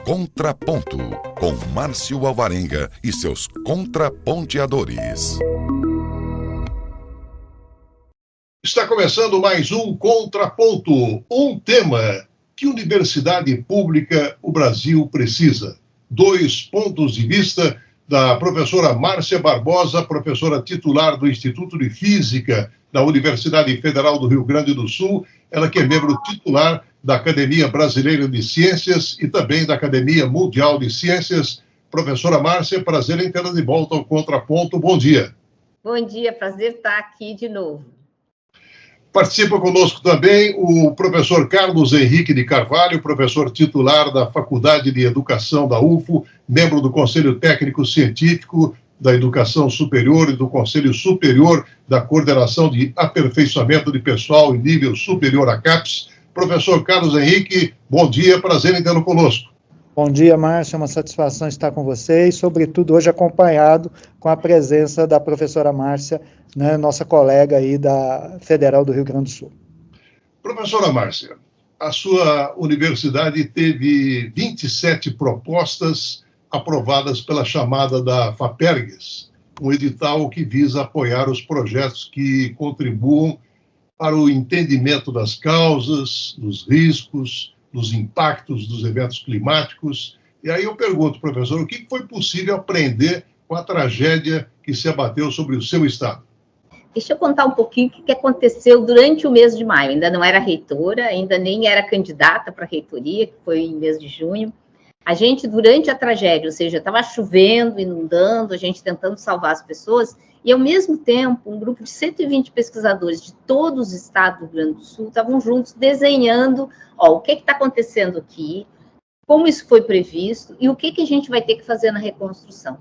Contraponto, com Márcio Alvarenga e seus contraponteadores. Está começando mais um Contraponto, um tema: que universidade pública o Brasil precisa? 2 pontos de vista da professora Márcia Barbosa, professora titular do Instituto de Física da Universidade Federal do Rio Grande do Sul, ela que é membro titular da Academia Brasileira de Ciências e também da Academia Mundial de Ciências. Professora Márcia, prazer em tê-la de volta ao Contraponto. Bom dia. Bom dia, prazer estar aqui de novo. Participa conosco também o professor Carlos Henrique de Carvalho, professor titular da Faculdade de Educação da UFO, membro do Conselho Técnico Científico da Educação Superior e do Conselho Superior da Coordenação de Aperfeiçoamento de Pessoal em Nível Superior, a CAPES. Professor Carlos Henrique, bom dia, prazer em tê-lo conosco. Bom dia, Márcio, é uma satisfação estar com vocês, sobretudo hoje acompanhado com a presença da professora Márcia, né, nossa colega aí da Federal do Rio Grande do Sul. Professora Márcia, a sua universidade teve 27 propostas aprovadas pela chamada da FAPERGS, um edital que visa apoiar os projetos que contribuam para o entendimento das causas, dos riscos, dos impactos dos eventos climáticos. E aí eu pergunto, professor, o que foi possível aprender com a tragédia que se abateu sobre o seu estado? Deixa eu contar um pouquinho o que aconteceu durante o mês de maio. Ainda não era reitora, ainda nem era candidata para a reitoria, que foi em mês de junho. A gente, durante a tragédia, ou seja, estava chovendo, inundando, a gente tentando salvar as pessoas, e ao mesmo tempo, um grupo de 120 pesquisadores de todos os estados do Rio Grande do Sul estavam juntos desenhando, o que está acontecendo aqui, como isso foi previsto e o que a gente vai ter que fazer na reconstrução.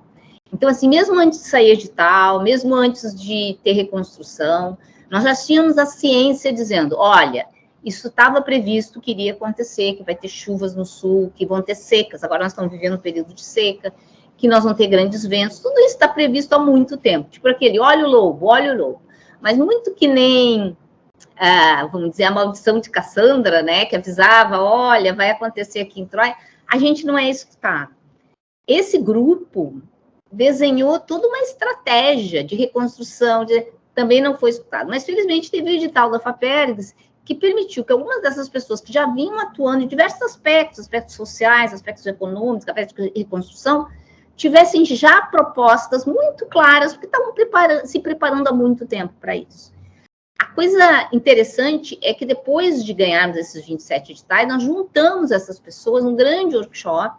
Então, assim, mesmo antes de sair edital, mesmo antes de ter reconstrução, nós já tínhamos a ciência dizendo, olha, isso estava previsto que iria acontecer, que vai ter chuvas no sul, que vão ter secas, agora nós estamos vivendo um período de seca, que nós vamos ter grandes ventos, tudo isso está previsto há muito tempo, tipo aquele olha o lobo, mas muito que nem, vamos dizer, a maldição de Cassandra, né, que avisava, olha, vai acontecer aqui em Troia, a gente não é escutado. Esse grupo desenhou toda uma estratégia de reconstrução, também não foi escutado, mas felizmente teve o edital da FAPERGS, que permitiu que algumas dessas pessoas que já vinham atuando em diversos aspectos sociais, aspectos econômicos, aspectos de reconstrução, tivessem já propostas muito claras, porque estavam se preparando há muito tempo para isso. A coisa interessante é que depois de ganharmos esses 27 editais, nós juntamos essas pessoas num grande workshop,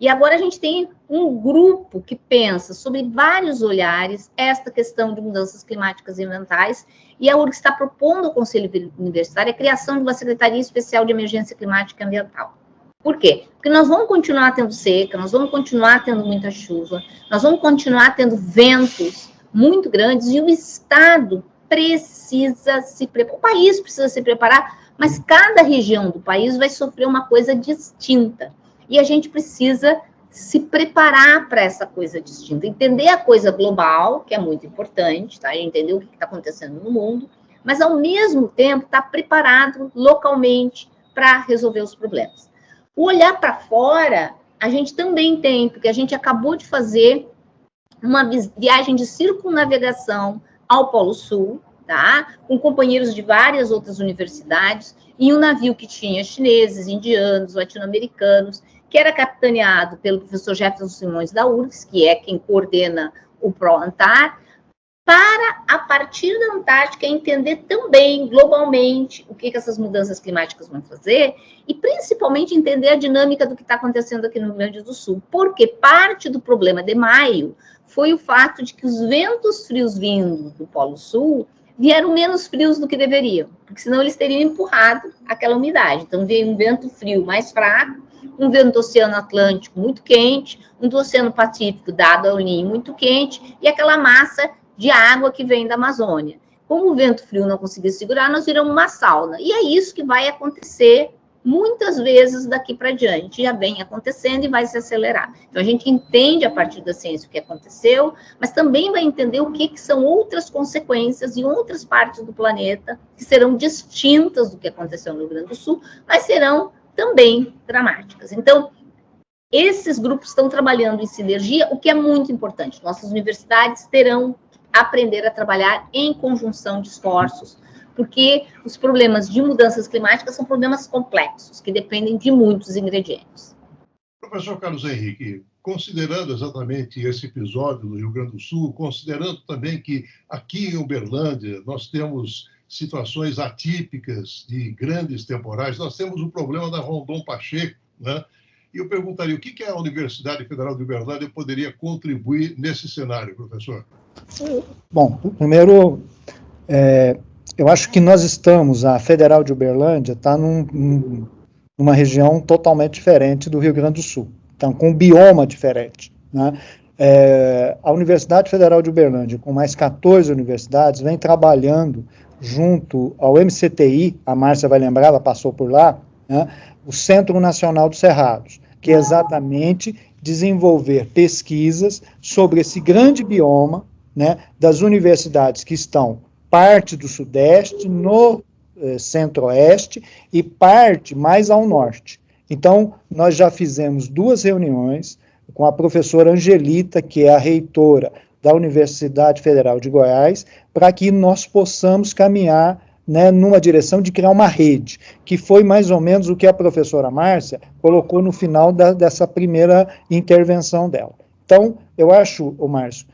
e agora a gente tem um grupo que pensa sobre vários olhares esta questão de mudanças climáticas e ambientais, e a URGS está propondo ao Conselho Universitário a criação de uma Secretaria Especial de Emergência Climática e Ambiental. Por quê? Porque nós vamos continuar tendo seca, nós vamos continuar tendo muita chuva, nós vamos continuar tendo ventos muito grandes, e o Estado precisa se preparar, o país precisa se preparar, mas cada região do país vai sofrer uma coisa distinta. E a gente precisa se preparar para essa coisa distinta, entender a coisa global, que é muito importante, tá? Entender o que está acontecendo no mundo, mas ao mesmo tempo estar preparado localmente para resolver os problemas. O olhar para fora, a gente também tem, porque a gente acabou de fazer uma viagem de circunnavegação ao Polo Sul, tá? Com companheiros de várias outras universidades, e um navio que tinha chineses, indianos, latino-americanos, que era capitaneado pelo professor Jefferson Simões da URGS, que é quem coordena o ProAntar, para, a partir da Antártica, entender também, globalmente, o que essas mudanças climáticas vão fazer, e principalmente entender a dinâmica do que está acontecendo aqui no Rio Grande do Sul, porque parte do problema de maio foi o fato de que os ventos frios vindos do Polo Sul vieram menos frios do que deveriam, porque senão eles teriam empurrado aquela umidade. Então, veio um vento frio mais fraco, um vento do Oceano Atlântico muito quente, um do Oceano Pacífico, dado ao Ninho, muito quente, e aquela massa de água que vem da Amazônia. Como o vento frio não conseguiu segurar, nós viramos uma sauna. E é isso que vai acontecer muitas vezes daqui para diante. Já vem acontecendo e vai se acelerar. Então, a gente entende a partir da ciência o que aconteceu, mas também vai entender o que são outras consequências em outras partes do planeta que serão distintas do que aconteceu no Rio Grande do Sul, mas serão também dramáticas. Então, Esses grupos estão trabalhando em sinergia, o que é muito importante. Nossas universidades terão que aprender a trabalhar em conjunção de esforços, porque os problemas de mudanças climáticas são problemas complexos, que dependem de muitos ingredientes. Professor Carlos Henrique, considerando exatamente esse episódio do Rio Grande do Sul, considerando também que aqui em Uberlândia nós temos situações atípicas de grandes temporais, nós temos o problema da Rondon Pacheco, né? E eu perguntaria, o que a Universidade Federal de Uberlândia poderia contribuir nesse cenário, professor? Bom, primeiro, eu acho que nós estamos, a Federal de Uberlândia está numa região totalmente diferente do Rio Grande do Sul, então com um bioma diferente, né? A Universidade Federal de Uberlândia, com mais 14 universidades, vem trabalhando junto ao MCTI, a Márcia vai lembrar, ela passou por lá, né? O Centro Nacional dos Cerrados, que é exatamente desenvolver pesquisas sobre esse grande bioma, né, das universidades que estão parte do Sudeste, no Centro-Oeste e parte mais ao Norte. Então, nós já fizemos 2 reuniões com a professora Angelita, que é a reitora da Universidade Federal de Goiás, para que nós possamos caminhar, né, numa direção de criar uma rede, que foi mais ou menos o que a professora Márcia colocou no final dessa primeira intervenção dela. Então, eu acho, Márcio,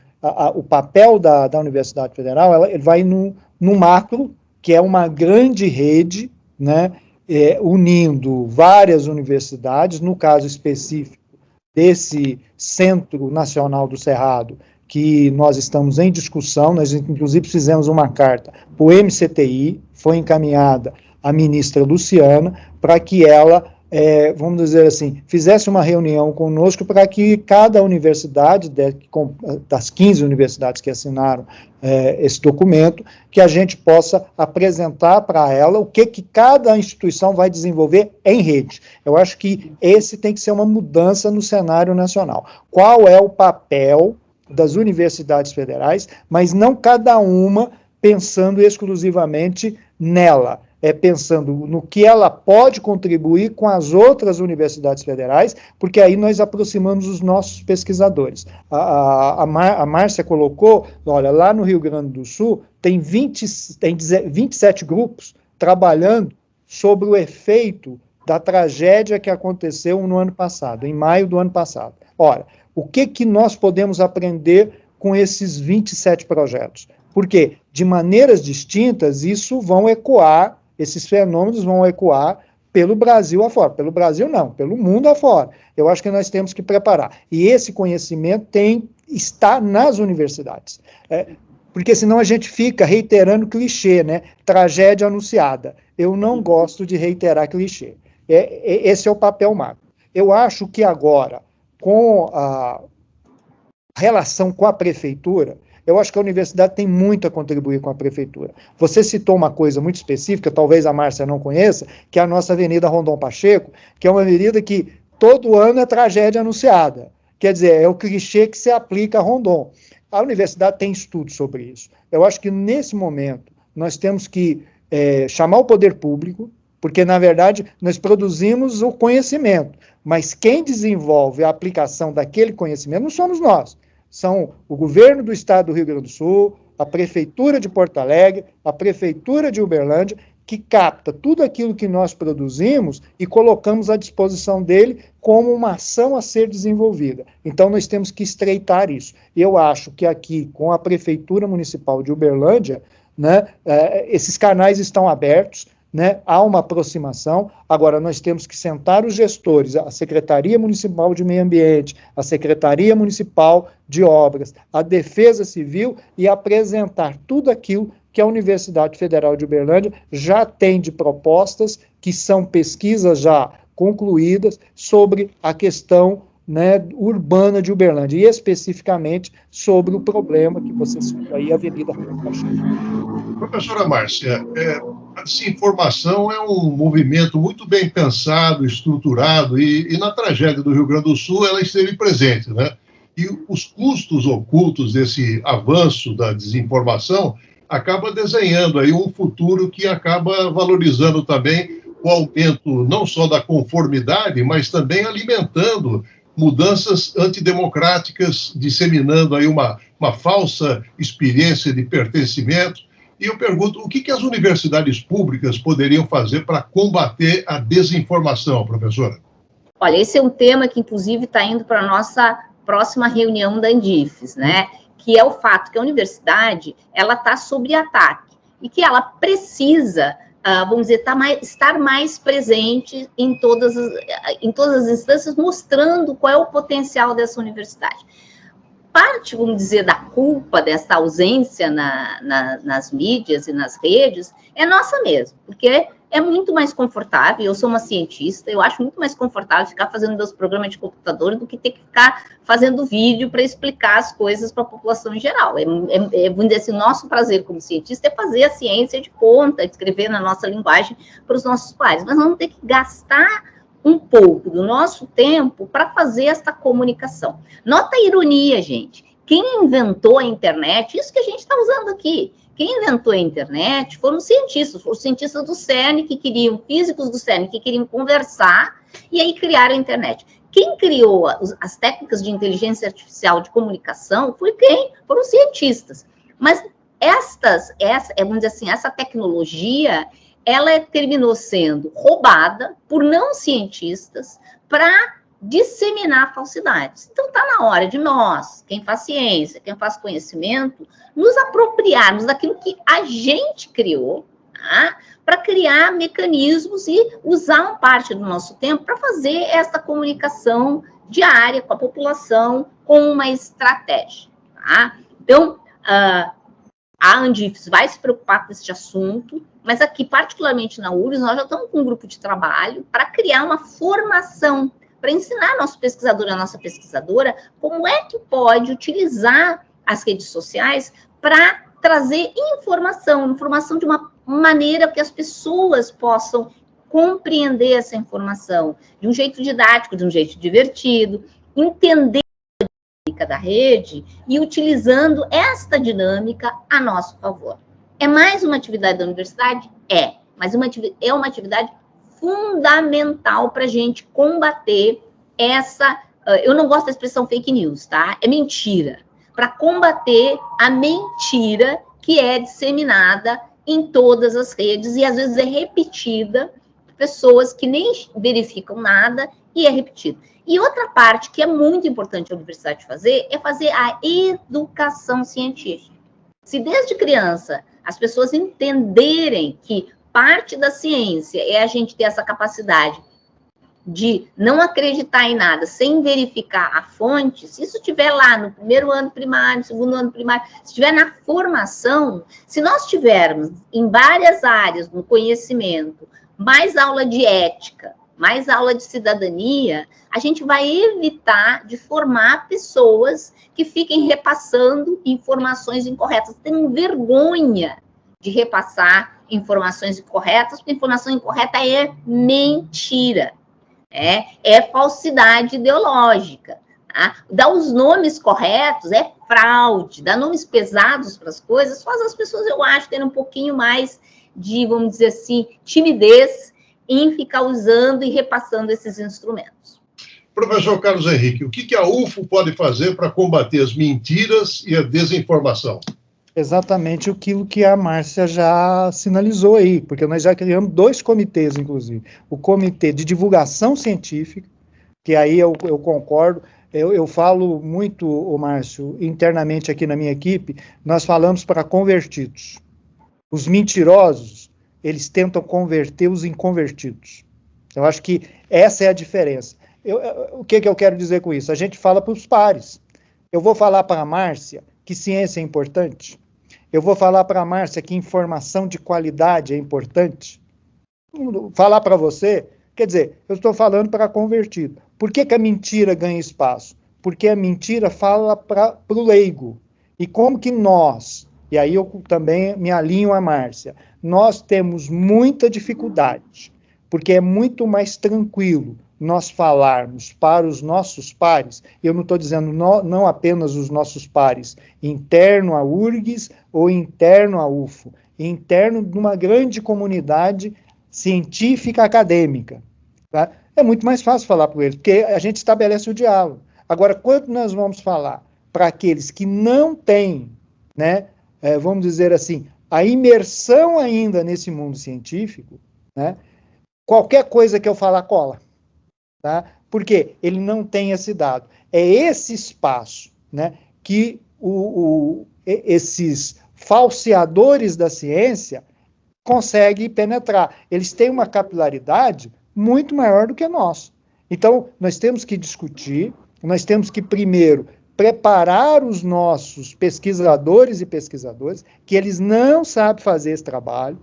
o papel da Universidade Federal, ele vai no macro, que é uma grande rede, né, unindo várias universidades, no caso específico desse Centro Nacional do Cerrado, que nós estamos em discussão, nós inclusive fizemos uma carta para o MCTI, foi encaminhada à ministra Luciana, para que ela, vamos dizer assim, fizesse uma reunião conosco para que cada universidade, das 15 universidades que assinaram esse documento, que a gente possa apresentar para ela o que cada instituição vai desenvolver em rede. Eu acho que esse tem que ser uma mudança no cenário nacional. Qual é o papel das universidades federais, mas não cada uma pensando exclusivamente nela, pensando no que ela pode contribuir com as outras universidades federais, porque aí nós aproximamos os nossos pesquisadores. A Márcia colocou, olha, lá no Rio Grande do Sul tem 27 grupos trabalhando sobre o efeito da tragédia que aconteceu no ano passado, em maio do ano passado. Ora, o que nós podemos aprender com esses 27 projetos? Porque, de maneiras distintas, esses fenômenos vão ecoar pelo Brasil afora. Pelo Brasil não, pelo mundo afora. Eu acho que nós temos que preparar. E esse conhecimento está nas universidades. Porque senão a gente fica reiterando clichê, né? Tragédia anunciada. Eu não gosto de reiterar clichê. Esse é o papel macro. Eu acho que agora, com a relação com a prefeitura, eu acho que a universidade tem muito a contribuir com a prefeitura. Você citou uma coisa muito específica, talvez a Márcia não conheça, que é a nossa Avenida Rondon Pacheco, que é uma avenida que todo ano é tragédia anunciada. Quer dizer, é o clichê que se aplica a Rondon. A universidade tem estudos sobre isso. Eu acho que, nesse momento, nós temos que chamar o poder público, porque, na verdade, nós produzimos o conhecimento, mas quem desenvolve a aplicação daquele conhecimento não somos nós. São o governo do estado do Rio Grande do Sul, a prefeitura de Porto Alegre, a prefeitura de Uberlândia, que capta tudo aquilo que nós produzimos e colocamos à disposição dele como uma ação a ser desenvolvida. Então, nós temos que estreitar isso. Eu acho que aqui, com a Prefeitura Municipal de Uberlândia, né, esses canais estão abertos, né, há uma aproximação. Agora, nós temos que sentar os gestores, a Secretaria Municipal de Meio Ambiente, a Secretaria Municipal de Obras, a Defesa Civil e apresentar tudo aquilo que a Universidade Federal de Uberlândia já tem de propostas, que são pesquisas já concluídas sobre a questão, né, urbana de Uberlândia, e especificamente sobre o problema que você citou aí, a Avenida Rondon Pacheco. Professora Márcia, essa informação é um movimento muito bem pensado, estruturado, e na tragédia do Rio Grande do Sul ela esteve presente, né? E os custos ocultos desse avanço da desinformação acaba desenhando aí um futuro que acaba valorizando também o aumento não só da conformidade, mas também alimentando mudanças antidemocráticas, disseminando aí uma falsa experiência de pertencimento. E eu pergunto, o que as universidades públicas poderiam fazer para combater a desinformação, professora? Olha, esse é um tema que, inclusive, está indo para a nossa próxima reunião da Andifes, né? Que é o fato que a universidade, ela está sob ataque e que ela precisa, vamos dizer, estar mais presente em todas as instâncias, mostrando qual é o potencial dessa universidade. Parte, vamos dizer, da culpa dessa ausência nas mídias e nas redes é nossa mesmo, porque é muito mais confortável, eu sou uma cientista, eu acho muito mais confortável ficar fazendo meus programas de computador do que ter que ficar fazendo vídeo para explicar as coisas para a população em geral. Vamos dizer assim, o nosso prazer como cientista é fazer a ciência de ponta, escrever na nossa linguagem para os nossos pares, mas vamos ter que gastar um pouco do nosso tempo para fazer essa comunicação. Nota a ironia, gente. Quem inventou a internet, isso que a gente está usando aqui, quem inventou a internet foram os cientistas do CERN físicos do CERN que queriam conversar e aí criaram a internet. Quem criou as técnicas de inteligência artificial de comunicação foi quem? Foram os cientistas. Mas vamos dizer assim, essa tecnologia, ela terminou sendo roubada por não cientistas para disseminar falsidades. Então, está na hora de nós, quem faz ciência, quem faz conhecimento, nos apropriarmos daquilo que a gente criou, tá? Para criar mecanismos e usar uma parte do nosso tempo para fazer essa comunicação diária com a população com uma estratégia. Tá? Então, a Andifes vai se preocupar com esse assunto, mas aqui, particularmente na URGS, nós já estamos com um grupo de trabalho para criar uma formação, para ensinar nosso pesquisador e a nossa pesquisadora como é que pode utilizar as redes sociais para trazer informação de uma maneira que as pessoas possam compreender essa informação de um jeito didático, de um jeito divertido, entender a dinâmica da rede e utilizando esta dinâmica a nosso favor. É mais uma atividade da universidade? Mas é uma atividade fundamental para a gente combater eu não gosto da expressão fake news, tá? É mentira. Para combater a mentira que é disseminada em todas as redes e às vezes é repetida por pessoas que nem verificam nada e é repetido. E outra parte que é muito importante a universidade fazer é fazer a educação científica. Se desde criança as pessoas entenderem que parte da ciência é a gente ter essa capacidade de não acreditar em nada sem verificar a fonte, se isso estiver lá no primeiro ano primário, no segundo ano primário, se estiver na formação, se nós tivermos em várias áreas no conhecimento, mais aula de ética, mais aula de cidadania, a gente vai evitar de formar pessoas que fiquem repassando informações incorretas. Tenho vergonha de repassar informações incorretas, porque informação incorreta é mentira. É falsidade ideológica. Tá? Dar os nomes corretos é fraude, dar nomes pesados para as coisas faz as pessoas, eu acho, terem um pouquinho mais de, vamos dizer assim, timidez em ficar usando e repassando esses instrumentos. Professor Carlos Henrique, o que a UFO pode fazer para combater as mentiras e a desinformação? Exatamente aquilo que a Márcia já sinalizou aí, porque nós já criamos 2 comitês, inclusive. O Comitê de Divulgação Científica, que aí eu concordo, eu falo muito, Márcio, internamente aqui na minha equipe, nós falamos para convertidos. Os mentirosos, eles tentam converter os inconvertidos. Eu acho que essa é a diferença. O que eu quero dizer com isso? A gente fala para os pares. Eu vou falar para a Márcia que ciência é importante. Eu vou falar para a Márcia que informação de qualidade é importante. Falar para você, quer dizer, eu estou falando para convertido. Por que a mentira ganha espaço? Porque a mentira fala para o leigo. E como que nós, e aí eu também me alinho a Márcia, nós temos muita dificuldade, porque é muito mais tranquilo nós falarmos para os nossos pares, eu não estou dizendo não apenas os nossos pares, interno à URGS ou interno à UFO, interno de uma grande comunidade científica acadêmica. Tá? é muito mais fácil falar para eles, porque a gente estabelece o diálogo. Agora, quando nós vamos falar para aqueles que não têm, né, vamos dizer assim, a imersão ainda nesse mundo científico, né, qualquer coisa que eu falar cola. Tá? Porque ele não tem esse dado. É esse espaço, né, que esses falseadores da ciência conseguem penetrar. Eles têm uma capilaridade muito maior do que nós. Então, nós temos que discutir, nós temos que, primeiro, preparar os nossos pesquisadores e pesquisadoras, que eles não sabem fazer esse trabalho.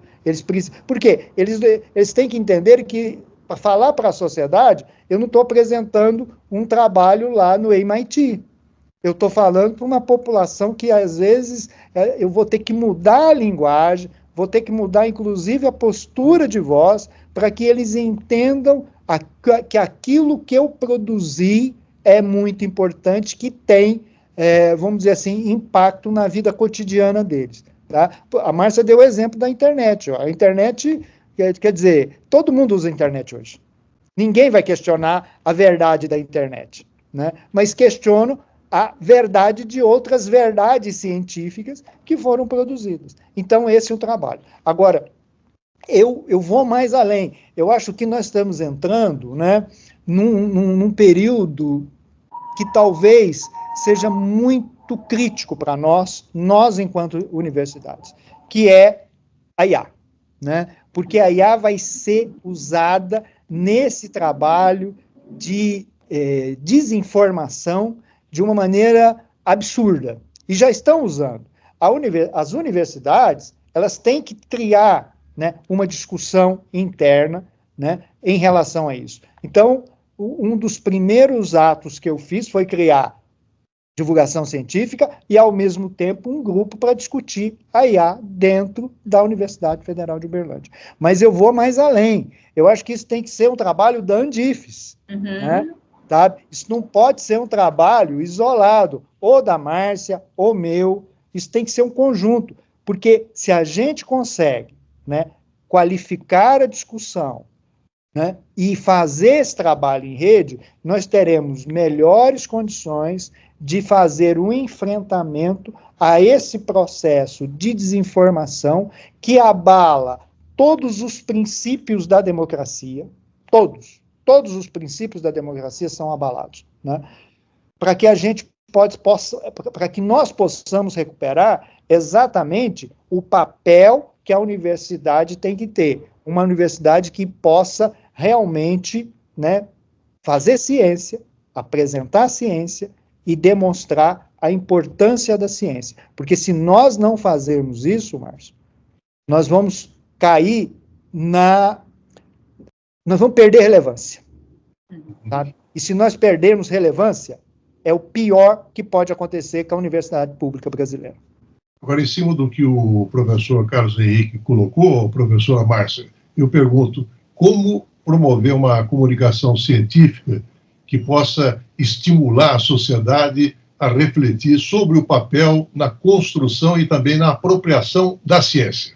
Por quê? Eles têm que entender que, para falar para a sociedade, eu não estou apresentando um trabalho lá no MIT. Eu estou falando para uma população que, às vezes, eu vou ter que mudar a linguagem, vou ter que mudar, inclusive, a postura de voz, para que eles entendam que aquilo que eu produzi é muito importante, que tem, vamos dizer assim, impacto na vida cotidiana deles. Tá? A Márcia deu o exemplo da internet. Ó. A internet, quer dizer, todo mundo usa a internet hoje. Ninguém vai questionar a verdade da internet, né? Mas questionam a verdade de outras verdades científicas que foram produzidas. Então, esse é o trabalho. Agora, eu vou mais além. Eu acho que nós estamos entrando, né, num período que talvez seja muito crítico para nós enquanto universidades, que é a IA, né? Porque a IA vai ser usada nesse trabalho de desinformação de uma maneira absurda. E já estão usando. As universidades, elas têm que criar, né, uma discussão interna, né, em relação a isso. Então, um dos primeiros atos que eu fiz foi criar divulgação científica e, ao mesmo tempo, um grupo para discutir a IA dentro da Universidade Federal de Uberlândia. Mas eu vou mais além. Eu acho que isso tem que ser um trabalho da Andifes, né? Tá? Isso não pode ser um trabalho isolado, ou da Márcia, ou meu. Isso tem que ser um conjunto, porque se a gente consegue, né, qualificar a discussão, né, e fazer esse trabalho em rede, nós teremos melhores condições de fazer um enfrentamento a esse processo de desinformação que abala todos os princípios da democracia, todos os princípios da democracia são abalados, né, para que a gente para que nós possamos recuperar exatamente o papel que a universidade tem que ter, uma universidade que possa realmente, né, fazer ciência, apresentar ciência e demonstrar a importância da ciência. Porque se nós não fazermos isso, Márcio, nós vamos cair nós vamos perder relevância. Sabe? E se nós perdermos relevância, é o pior que pode acontecer com a universidade pública brasileira. Agora, em cima do que o professor Carlos Henrique colocou, professora Márcia, eu pergunto, como promover uma comunicação científica que possa estimular a sociedade a refletir sobre o papel na construção e também na apropriação da ciência?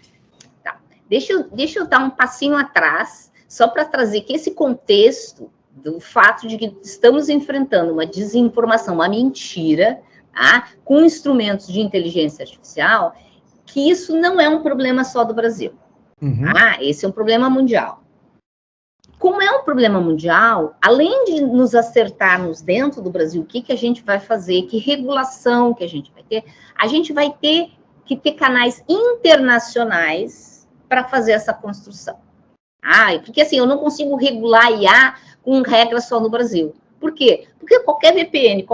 Tá. Deixa eu dar um passinho atrás, só para trazer que esse contexto do fato de que estamos enfrentando uma desinformação, uma mentira, tá, com instrumentos de inteligência artificial, que isso não é um problema só do Brasil. Tá? Esse é um problema mundial. Como é um problema mundial, além de nos acertarmos dentro do Brasil, o que a gente vai fazer, que regulação que a gente vai ter que ter canais internacionais para fazer essa construção. Porque assim, eu não consigo regular a IA com regras só no Brasil. Por quê? Porque qualquer VPN,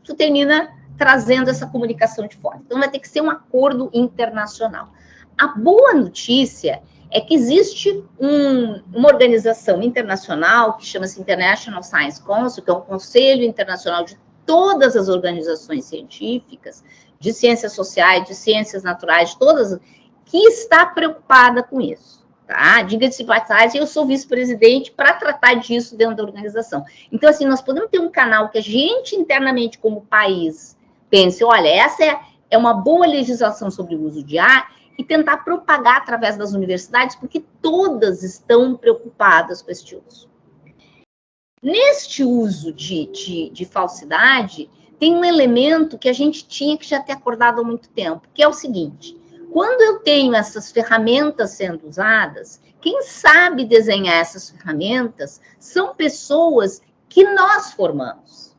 tu termina trazendo essa comunicação de fora. Então, vai ter que ser um acordo internacional. A boa notícia é que existe uma organização internacional que chama-se International Science Council, que é um conselho internacional de todas as organizações científicas, de ciências sociais, de ciências naturais, de todas, que está preocupada com isso. Tá? Diga-se de passagem, eu sou vice-presidente para tratar disso dentro da organização. Então, assim, nós podemos ter um canal que a gente, internamente, como país, pense, olha, essa é uma boa legislação sobre o uso de IA, e tentar propagar através das universidades, porque todas estão preocupadas com este uso. Neste uso de falsidade, tem um elemento que a gente tinha que já ter acordado há muito tempo, que é o seguinte: quando eu tenho essas ferramentas sendo usadas, quem sabe desenhar essas ferramentas são pessoas que nós formamos.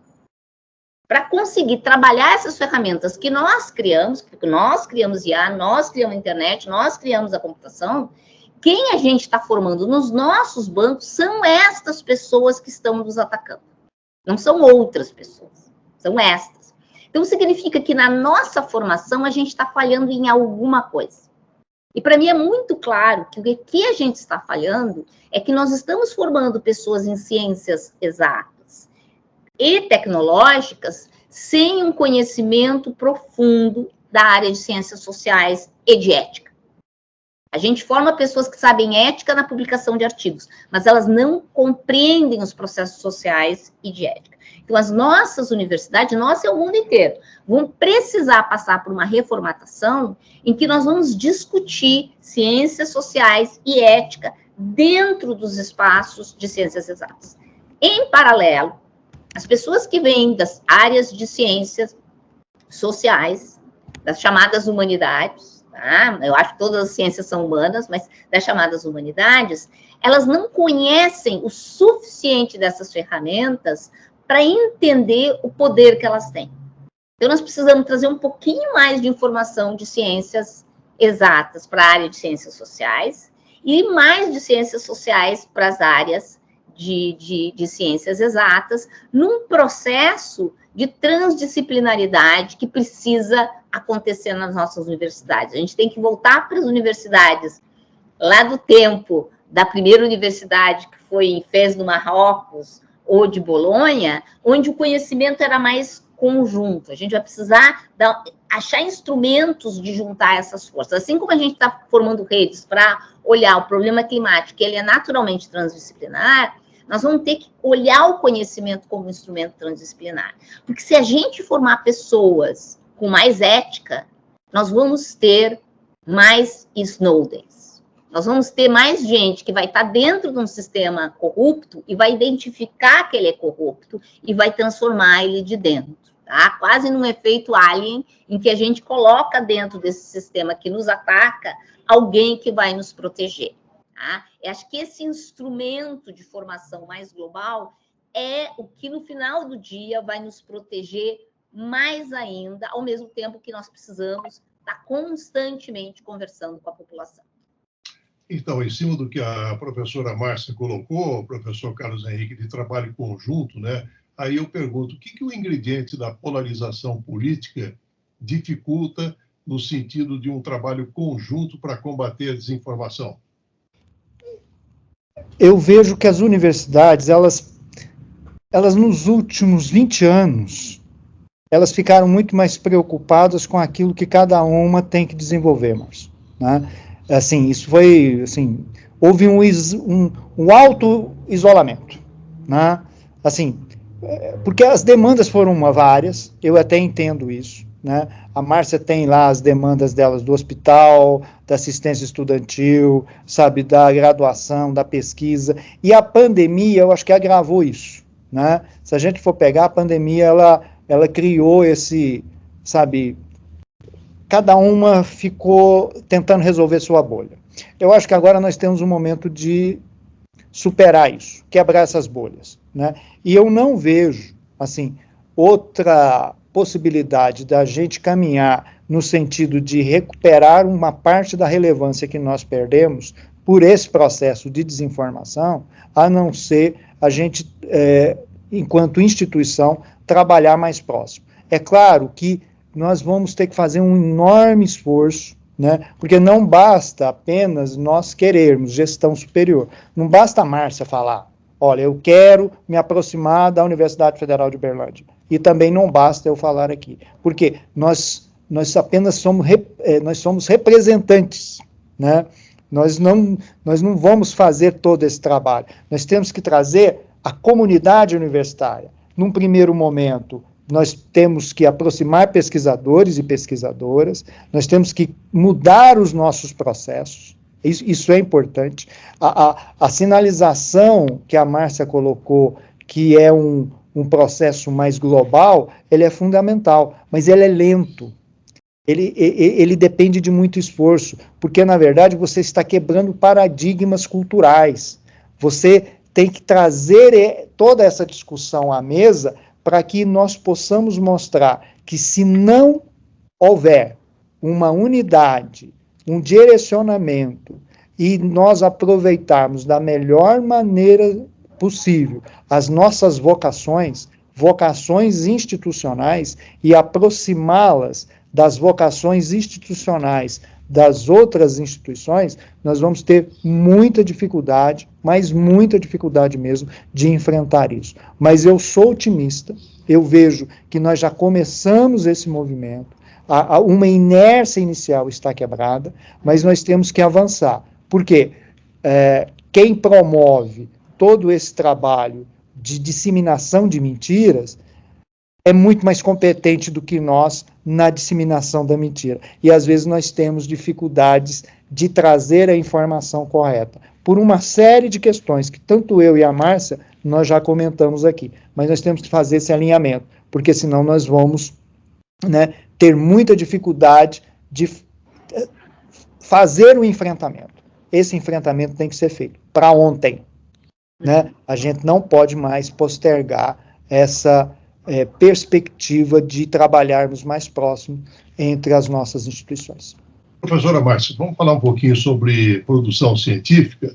Para conseguir trabalhar essas ferramentas que nós criamos, porque nós criamos IA, nós criamos a internet, nós criamos a computação, quem a gente está formando nos nossos bancos são estas pessoas que estão nos atacando. Não são outras pessoas, são estas. Então, significa que na nossa formação a gente está falhando em alguma coisa. E para mim é muito claro que o que a gente está falhando é que nós estamos formando pessoas em ciências exatas e tecnológicas sem um conhecimento profundo da área de ciências sociais e de ética. A gente forma pessoas que sabem ética na publicação de artigos, mas elas não compreendem os processos sociais e de ética. Então, as nossas universidades, nossa é o mundo inteiro, vão precisar passar por uma reformatação em que nós vamos discutir ciências sociais e ética dentro dos espaços de ciências exatas. Em paralelo, as pessoas que vêm das áreas de ciências sociais, das chamadas humanidades, tá? Eu acho que todas as ciências são humanas, mas das chamadas humanidades, elas não conhecem o suficiente dessas ferramentas para entender o poder que elas têm. Então, nós precisamos trazer um pouquinho mais de informação de ciências exatas para a área de ciências sociais e mais de ciências sociais para as áreas de ciências exatas, num processo de transdisciplinaridade que precisa acontecer nas nossas universidades. A gente tem que voltar para as universidades lá do tempo da primeira universidade, que foi em Fez, no Marrocos, ou de Bolonha, onde o conhecimento era mais conjunto. A gente vai precisar achar instrumentos de juntar essas forças. Assim como a gente está formando redes para olhar o problema climático, que ele é naturalmente transdisciplinar, nós vamos ter que olhar o conhecimento como instrumento transdisciplinar. Porque se a gente formar pessoas com mais ética, nós vamos ter mais Snowdens. Nós vamos ter mais gente que vai estar dentro de um sistema corrupto e vai identificar que ele é corrupto e vai transformar ele de dentro. Tá? Quase num efeito Alien, em que a gente coloca dentro desse sistema que nos ataca alguém que vai nos proteger. Tá? Eu acho que esse instrumento de formação mais global é o que, no final do dia, vai nos proteger mais ainda, ao mesmo tempo que nós precisamos estar constantemente conversando com a população. Então, em cima do que a professora Márcia colocou, o professor Carlos Henrique, de trabalho conjunto, né? Aí eu pergunto, o que o ingrediente da polarização política dificulta no sentido de um trabalho conjunto para combater a desinformação? Eu vejo que as universidades, elas nos últimos 20 anos, elas ficaram muito mais preocupadas com aquilo que cada uma tem que desenvolver, Márcio, né? Assim, isso foi, assim, houve um auto-isolamento, né? Assim, porque as demandas foram várias, eu até entendo isso, né? A Márcia tem lá as demandas delas do hospital, da assistência estudantil, sabe, da graduação, da pesquisa, e a pandemia, eu acho que agravou isso, né? Se a gente for pegar, a pandemia, ela criou esse, sabe, cada uma ficou tentando resolver sua bolha. Eu acho que agora nós temos um momento de superar isso, quebrar essas bolhas, né? E eu não vejo, assim, outra possibilidade da gente caminhar no sentido de recuperar uma parte da relevância que nós perdemos por esse processo de desinformação, a não ser a gente, enquanto instituição, trabalhar mais próximo. É claro que nós vamos ter que fazer um enorme esforço, né? Porque não basta apenas nós querermos gestão superior. Não basta a Márcia falar, olha, eu quero me aproximar da Universidade Federal de Uberlândia. E também não basta eu falar aqui. Porque nós apenas somos representantes, né? Nós não vamos fazer todo esse trabalho. Nós temos que trazer a comunidade universitária. Num primeiro momento, nós temos que aproximar pesquisadores e pesquisadoras, nós temos que mudar os nossos processos, Isso é importante. A sinalização que a Márcia colocou, que é um processo mais global, ele é fundamental, mas ele é lento. Ele depende de muito esforço, porque, na verdade, você está quebrando paradigmas culturais. Você tem que trazer toda essa discussão à mesa para que nós possamos mostrar que, se não houver uma unidade, um direcionamento, e nós aproveitarmos da melhor maneira possível as nossas vocações institucionais, e aproximá-las das vocações institucionais das outras instituições, nós vamos ter muita dificuldade, mas muita dificuldade mesmo, de enfrentar isso. Mas eu sou otimista, eu vejo que nós já começamos esse movimento, uma inércia inicial está quebrada, mas nós temos que avançar. Por quê? Quem promove todo esse trabalho de disseminação de mentiras é muito mais competente do que nós na disseminação da mentira. E, às vezes, nós temos dificuldades de trazer a informação correta, por uma série de questões que tanto eu e a Márcia, nós já comentamos aqui. Mas nós temos que fazer esse alinhamento, porque senão nós vamos, ter muita dificuldade de fazer o enfrentamento. Esse enfrentamento tem que ser feito para ontem. A gente não pode mais postergar essa perspectiva de trabalharmos mais próximo entre as nossas instituições. Professora Márcia, vamos falar um pouquinho sobre produção científica.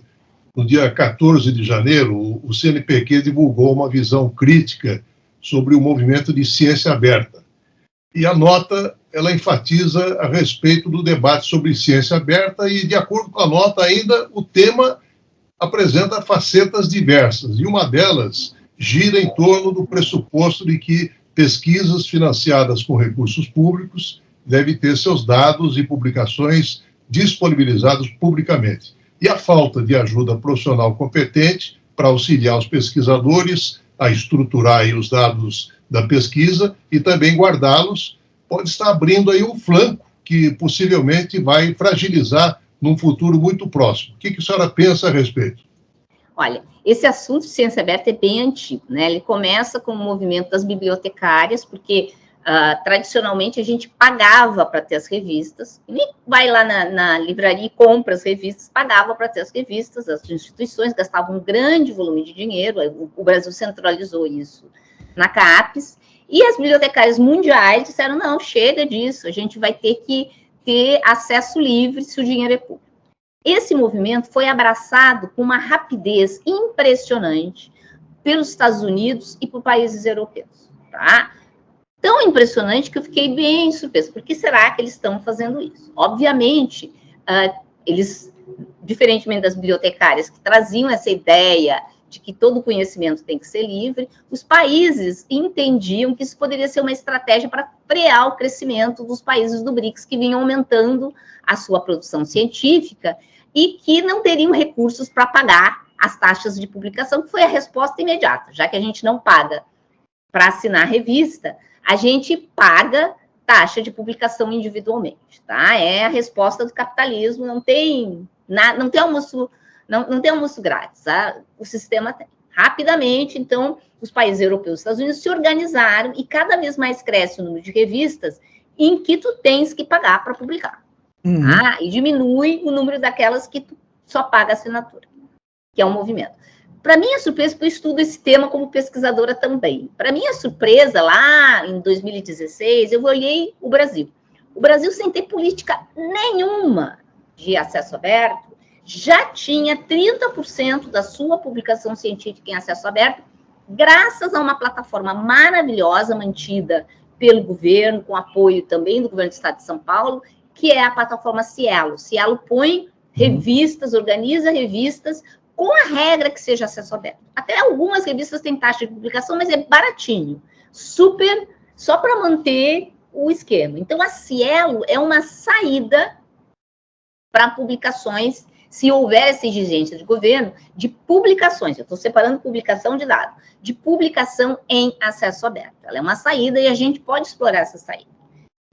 No dia 14 de janeiro, o CNPq divulgou uma visão crítica sobre o movimento de ciência aberta. E a nota, ela enfatiza a respeito do debate sobre ciência aberta e, de acordo com a nota, ainda o tema apresenta facetas diversas, e uma delas gira em torno do pressuposto de que pesquisas financiadas com recursos públicos devem ter seus dados e publicações disponibilizados publicamente. E a falta de ajuda profissional competente para auxiliar os pesquisadores a estruturar aí os dados da pesquisa e também guardá-los, pode estar abrindo aí um flanco que possivelmente vai fragilizar num futuro muito próximo. O que a senhora pensa a respeito? Olha, esse assunto de ciência aberta é bem antigo, Ele começa com o movimento das bibliotecárias, porque tradicionalmente a gente pagava para ter as revistas, e nem vai lá na livraria e compra as revistas, pagava para ter as revistas, as instituições gastavam um grande volume de dinheiro, o Brasil centralizou isso na CAPES, e as bibliotecárias mundiais disseram, não, chega disso, a gente vai ter que ter acesso livre se o dinheiro é público. Esse movimento foi abraçado com uma rapidez impressionante pelos Estados Unidos e por países europeus, Tão impressionante que eu fiquei bem surpresa. Por que será que eles estão fazendo isso? Obviamente, eles, diferentemente das bibliotecárias que traziam essa ideia de que todo conhecimento tem que ser livre, os países entendiam que isso poderia ser uma estratégia para frear o crescimento dos países do BRICS, que vinham aumentando a sua produção científica e que não teriam recursos para pagar as taxas de publicação, que foi a resposta imediata. Já que a gente não paga para assinar a revista, a gente paga taxa de publicação individualmente, É a resposta do capitalismo, não tem almoço, não tem almoço grátis, O sistema tem. Rapidamente, então, os países europeus e os Estados Unidos se organizaram e cada vez mais cresce o número de revistas em que tu tens que pagar para publicar. E diminui o número daquelas que tu só paga assinatura, que é um movimento. Para minha surpresa, eu estudo esse tema como pesquisadora também. Para minha surpresa, lá em 2016, eu olhei o Brasil. O Brasil, sem ter política nenhuma de acesso aberto, já tinha 30% da sua publicação científica em acesso aberto, graças a uma plataforma maravilhosa mantida pelo governo, com apoio também do governo do Estado de São Paulo, que é a plataforma Cielo. Cielo põe revistas, organiza revistas, com a regra que seja acesso aberto. Até algumas revistas têm taxa de publicação, mas é baratinho, super, só para manter o esquema. Então, a Cielo é uma saída para publicações, se houver essa exigência de governo, de publicações, eu estou separando publicação de dados, de publicação em acesso aberto. Ela é uma saída e a gente pode explorar essa saída.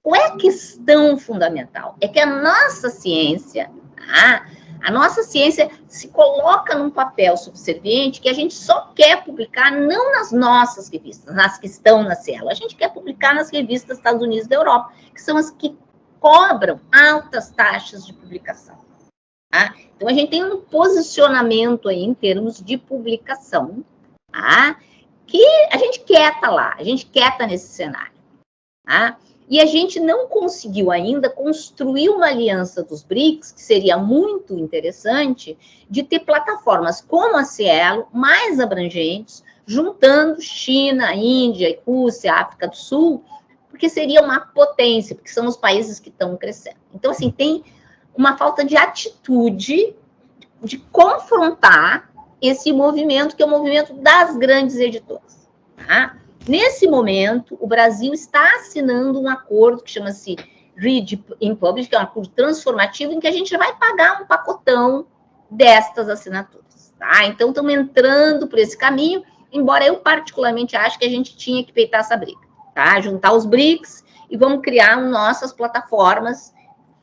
Qual é a questão fundamental? É que a nossa ciência, A nossa ciência se coloca num papel subserviente que a gente só quer publicar não nas nossas revistas, nas que estão na Cielo. A gente quer publicar nas revistas dos Estados Unidos e da Europa, que são as que cobram altas taxas de publicação. Tá? Então, a gente tem um posicionamento aí em termos de publicação, tá? Que a gente quer estar lá, a gente quer estar nesse cenário. Tá? E a gente não conseguiu ainda construir uma aliança dos BRICS, que seria muito interessante, de ter plataformas como a Cielo, mais abrangentes, juntando China, Índia, Rússia, África do Sul, porque seria uma potência, porque são os países que estão crescendo. Então, assim, tem uma falta de atitude de confrontar esse movimento, que é o movimento das grandes editoras. Tá? Nesse momento, o Brasil está assinando um acordo que chama-se Read in Publish, que é um acordo transformativo, em que a gente vai pagar um pacotão destas assinaturas. Tá? Então, estamos entrando por esse caminho, embora eu particularmente acho que a gente tinha que peitar essa briga. Tá? Juntar os BRICS e vamos criar nossas plataformas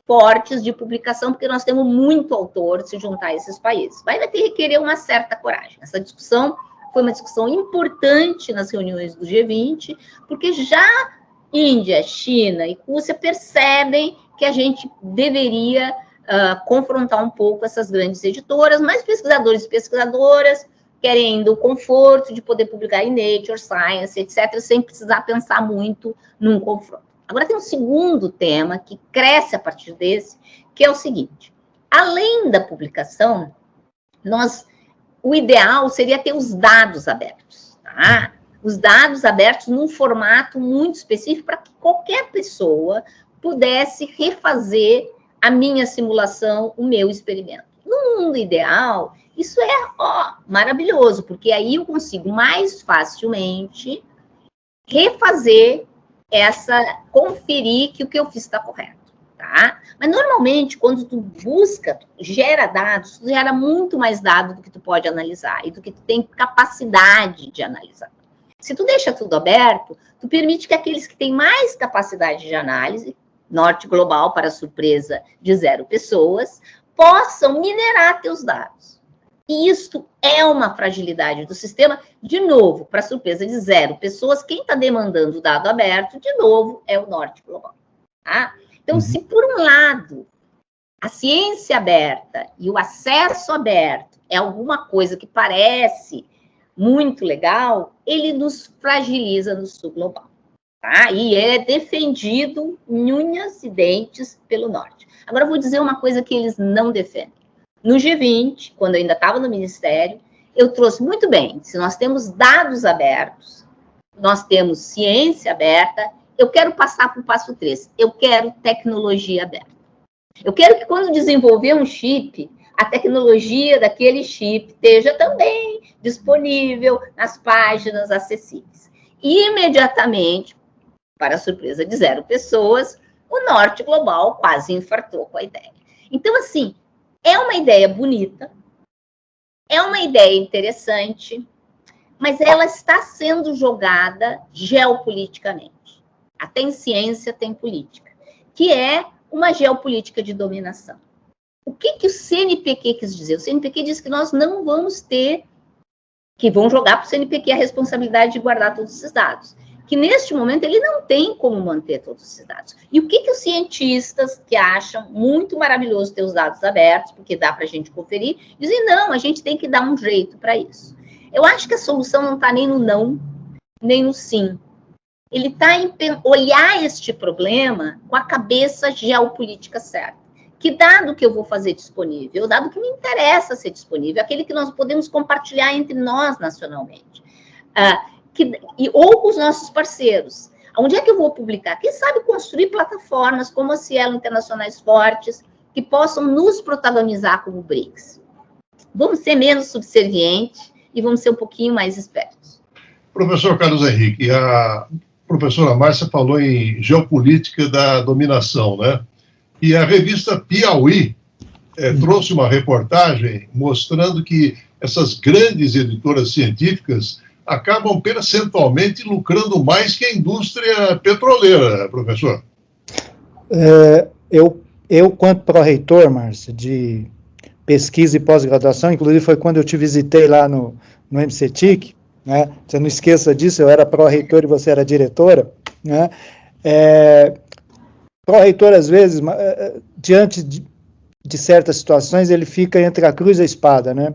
fortes de publicação, porque nós temos muito autor se juntar a esses países. Vai ter que requerer uma certa coragem. Essa discussão foi uma discussão importante nas reuniões do G20, porque já Índia, China e Rússia percebem que a gente deveria confrontar um pouco essas grandes editoras, mas pesquisadores e pesquisadoras querem ainda o conforto de poder publicar em Nature, Science, etc., sem precisar pensar muito num confronto. Agora tem um segundo tema que cresce a partir desse, que é o seguinte: além da publicação, o ideal seria ter os dados abertos, tá? Os dados abertos num formato muito específico para que qualquer pessoa pudesse refazer a minha simulação, o meu experimento. No mundo ideal, isso é maravilhoso, porque aí eu consigo mais facilmente refazer conferir que o que eu fiz está correto, tá? Mas normalmente, quando tu busca, tu gera dados, tu gera muito mais dados do que tu pode analisar e do que tu tem capacidade de analisar. Se tu deixa tudo aberto, tu permite que aqueles que têm mais capacidade de análise, Norte Global, para surpresa de 0 pessoas, possam minerar teus dados. E isso é uma fragilidade do sistema, de novo, para surpresa de 0 pessoas, quem está demandando o dado aberto, de novo, é o Norte Global. Tá? Então, se por um lado, a ciência aberta e o acesso aberto é alguma coisa que parece muito legal, ele nos fragiliza no sul global. Tá? E é defendido em unhas e dentes pelo Norte. Agora, eu vou dizer uma coisa que eles não defendem. No G20, quando eu ainda estava no Ministério, eu trouxe muito bem, se nós temos dados abertos, nós temos ciência aberta, eu quero passar para o passo 3, eu quero tecnologia aberta. Eu quero que quando desenvolver um chip, a tecnologia daquele chip esteja também disponível nas páginas acessíveis. E imediatamente, para a surpresa de 0 pessoas, o Norte Global quase infartou com a ideia. Então, assim, é uma ideia bonita, é uma ideia interessante, mas ela está sendo jogada geopoliticamente. Até em ciência tem política, que é uma geopolítica de dominação. O que o CNPq quis dizer? O CNPq diz que nós não vamos ter, que vão jogar para o CNPq a responsabilidade de guardar todos esses dados. Que neste momento ele não tem como manter todos esses dados. E o que os cientistas que acham muito maravilhoso ter os dados abertos, porque dá para a gente conferir, dizem, não, a gente tem que dar um jeito para isso. Eu acho que a solução não está nem no não, nem no sim. Ele está em olhar este problema com a cabeça geopolítica certa. Que dado que eu vou fazer disponível, o dado que me interessa ser disponível, aquele que nós podemos compartilhar entre nós nacionalmente. Ou com os nossos parceiros. Onde é que eu vou publicar? Quem sabe construir plataformas como a Cielo Internacionais Fortes, que possam nos protagonizar como BRICS. Vamos ser menos subservientes e vamos ser um pouquinho mais espertos. Professor Carlos Henrique, a professora Márcia falou em geopolítica da dominação, né? E a revista Piauí trouxe uma reportagem mostrando que essas grandes editoras científicas acabam percentualmente lucrando mais que a indústria petroleira, professor. Eu quanto pró-reitor, Márcia, de pesquisa e pós-graduação, inclusive foi quando eu te visitei lá no MCTIC, né? Você não esqueça disso, eu era pró-reitor e você era diretora, né? Pró-reitor, às vezes, diante de certas situações, ele fica entre a cruz e a espada, né?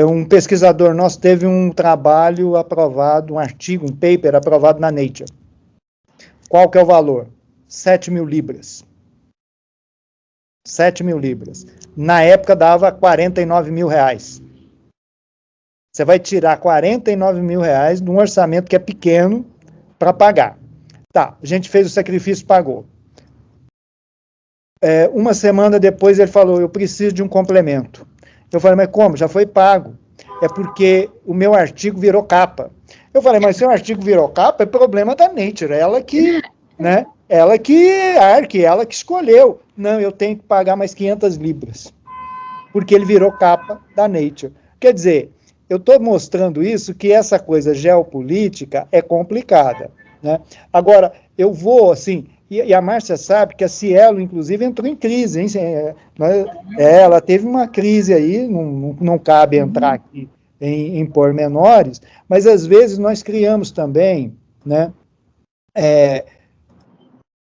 Um pesquisador nosso teve um trabalho aprovado, um artigo, um paper aprovado na Nature. Qual que é o valor? 7.000 libras. 7.000 libras. Na época dava 49 mil reais. Você vai tirar 49 mil reais de um orçamento que é pequeno para pagar. Tá, a gente fez o sacrifício, pagou. Uma semana depois ele falou, eu preciso de um complemento. Eu falei, mas como? Já foi pago. É porque o meu artigo virou capa. Eu falei, mas se o artigo virou capa, é problema da Nature. Ela que, né? Ela que escolheu. Não, eu tenho que pagar mais 500 libras. Porque ele virou capa da Nature. Quer dizer, eu estou mostrando isso, que essa coisa geopolítica é complicada, né? Agora, eu vou, assim, e a Márcia sabe que a Cielo, inclusive, entrou em crise, hein? Ela teve uma crise aí, não cabe entrar aqui em pormenores, mas às vezes nós criamos também, né?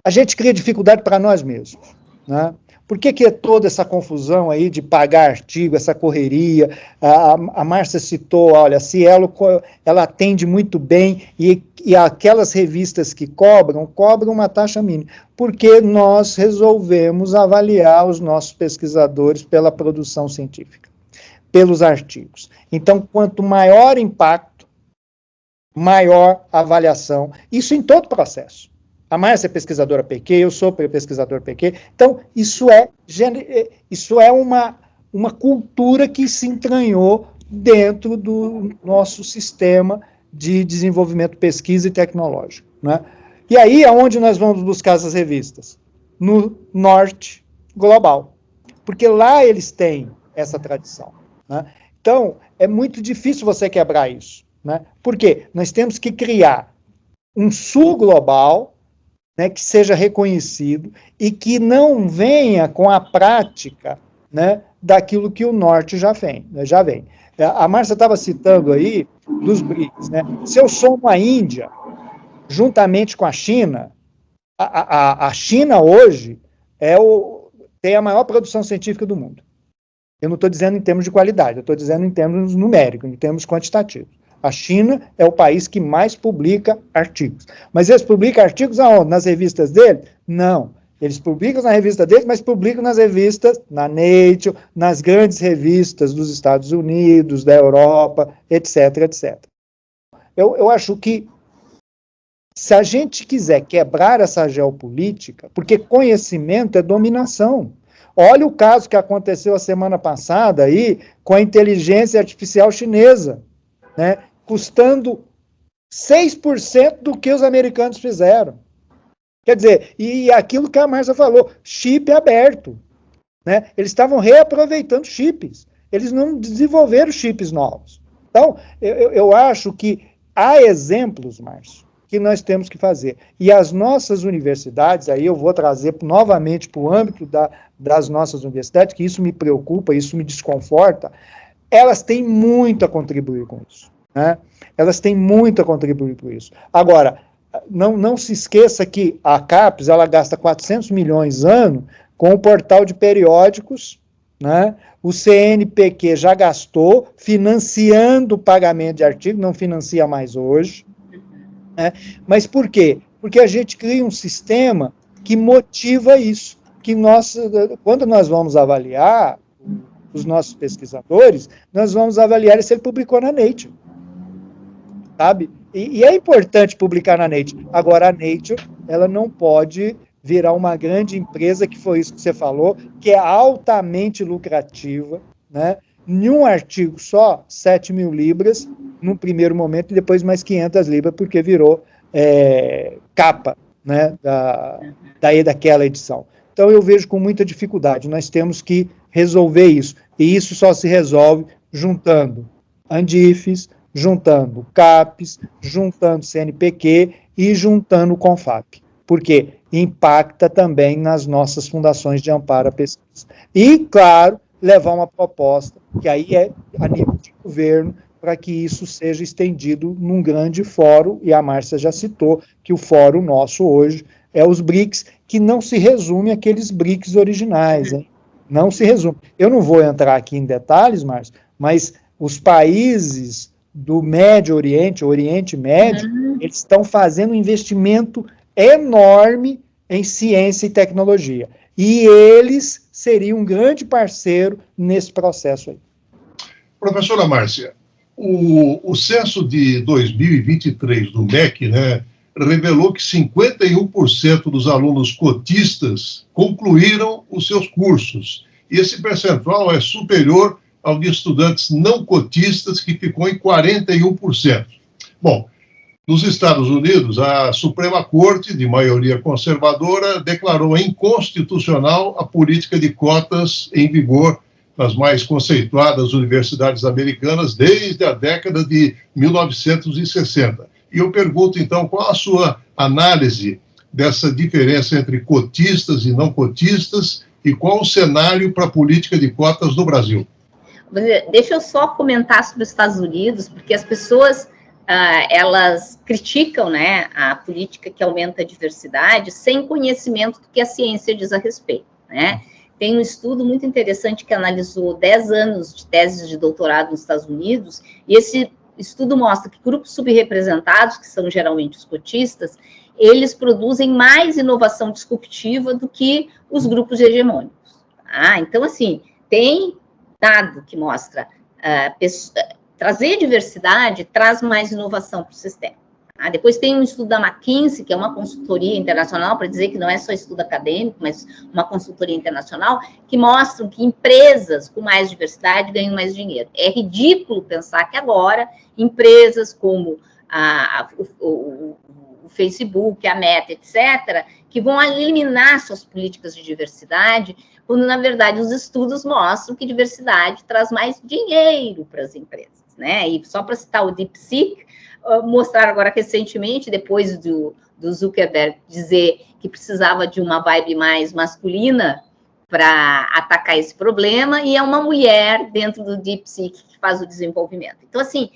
A gente cria dificuldade para nós mesmos, né? Por que é toda essa confusão aí de pagar artigo, essa correria? A Márcia citou, olha, a Cielo, ela atende muito bem e aquelas revistas que cobram uma taxa mínima, porque nós resolvemos avaliar os nossos pesquisadores pela produção científica, pelos artigos. Então, quanto maior impacto, maior avaliação, isso em todo o processo. A Márcia é pesquisadora PQ, eu sou pesquisador PQ, então isso é uma cultura que se entranhou dentro do nosso sistema de desenvolvimento, pesquisa e tecnológico, né? E aí, aonde nós vamos buscar essas revistas? No norte global, porque lá eles têm essa tradição, né? Então, é muito difícil você quebrar isso, né? Por quê? Nós temos que criar um sul global, né, que seja reconhecido e que não venha com a prática, né, daquilo que o norte já vem. A Márcia estava citando aí dos BRICS, né? Se eu somo a Índia, juntamente com a China, a China hoje tem a maior produção científica do mundo. Eu não estou dizendo em termos de qualidade, eu estou dizendo em termos numéricos, em termos quantitativos. A China é o país que mais publica artigos. Mas eles publicam artigos aonde? Nas revistas dele? Não. Eles publicam na revista deles, mas publicam nas revistas, na Nature, nas grandes revistas dos Estados Unidos, da Europa, etc, etc. Eu acho que se a gente quiser quebrar essa geopolítica, porque conhecimento é dominação. Olha o caso que aconteceu a semana passada aí com a inteligência artificial chinesa, né, custando 6% do que os americanos fizeram. Quer dizer, e aquilo que a Márcia falou, chip aberto, né? Eles estavam reaproveitando chips, eles não desenvolveram chips novos. Então, eu acho que há exemplos, Márcio, que nós temos que fazer. E as nossas universidades, aí eu vou trazer novamente para o âmbito das nossas universidades, que isso me preocupa, isso me desconforta, elas têm muito a contribuir com isso, né? Elas têm muito a contribuir com isso. Agora, não se esqueça que a CAPES, ela gasta 400 milhões ano com o portal de periódicos, né? O CNPq já gastou financiando o pagamento de artigos, não financia mais hoje, né? Mas por quê? Porque a gente cria um sistema que motiva isso, que quando nós vamos avaliar os nossos pesquisadores, nós vamos avaliar se ele publicou na Nature, sabe? E é importante publicar na Nature. Agora, a Nature, ela não pode virar uma grande empresa, que foi isso que você falou, que é altamente lucrativa, né? Em um artigo só, 7.000 libras, num primeiro momento, e depois mais 500 libras, porque virou capa, né, daquela edição. Então, eu vejo com muita dificuldade. Nós temos que resolver isso. E isso só se resolve juntando Andifes, juntando CAPES, juntando CNPq e juntando o CONFAP. Porque impacta também nas nossas fundações de amparo à pesquisa. E, claro, levar uma proposta, que aí é a nível de governo, para que isso seja estendido num grande fórum, e a Márcia já citou que o fórum nosso hoje é os BRICS, que não se resume àqueles BRICS originais, hein? Não se resume. Eu não vou entrar aqui em detalhes, Márcia, mas os países do Médio Oriente, Oriente Médio, eles estão fazendo um investimento enorme em ciência e tecnologia. E eles seriam um grande parceiro nesse processo aí. Professora Márcia, o censo de 2023 do MEC, né, revelou que 51% dos alunos cotistas concluíram os seus cursos. E esse percentual é superior ao de estudantes não cotistas, que ficou em 41%. Bom, nos Estados Unidos, a Suprema Corte, de maioria conservadora, declarou inconstitucional a política de cotas em vigor nas mais conceituadas universidades americanas desde a década de 1960. E eu pergunto, então, qual a sua análise dessa diferença entre cotistas e não cotistas e qual o cenário para a política de cotas no Brasil? Deixa eu só comentar sobre os Estados Unidos, porque as pessoas, elas criticam, né, a política que aumenta a diversidade sem conhecimento do que a ciência diz a respeito, né? Tem um estudo muito interessante que analisou 10 anos de teses de doutorado nos Estados Unidos, e esse estudo mostra que grupos subrepresentados, que são geralmente os cotistas, eles produzem mais inovação disruptiva do que os grupos hegemônicos. Então, assim, tem dado que mostra trazer diversidade traz mais inovação para o sistema. Depois tem um estudo da McKinsey, que é uma consultoria internacional, para dizer que não é só estudo acadêmico, mas uma consultoria internacional, que mostram que empresas com mais diversidade ganham mais dinheiro. É ridículo pensar que agora empresas como o Facebook, a Meta, etc., que vão eliminar suas políticas de diversidade, quando, na verdade, os estudos mostram que diversidade traz mais dinheiro para as empresas, né? E só para citar o DeepSeek, mostraram agora recentemente, depois do Zuckerberg dizer que precisava de uma vibe mais masculina para atacar esse problema, e é uma mulher dentro do DeepSeek que faz o desenvolvimento. Então, assim,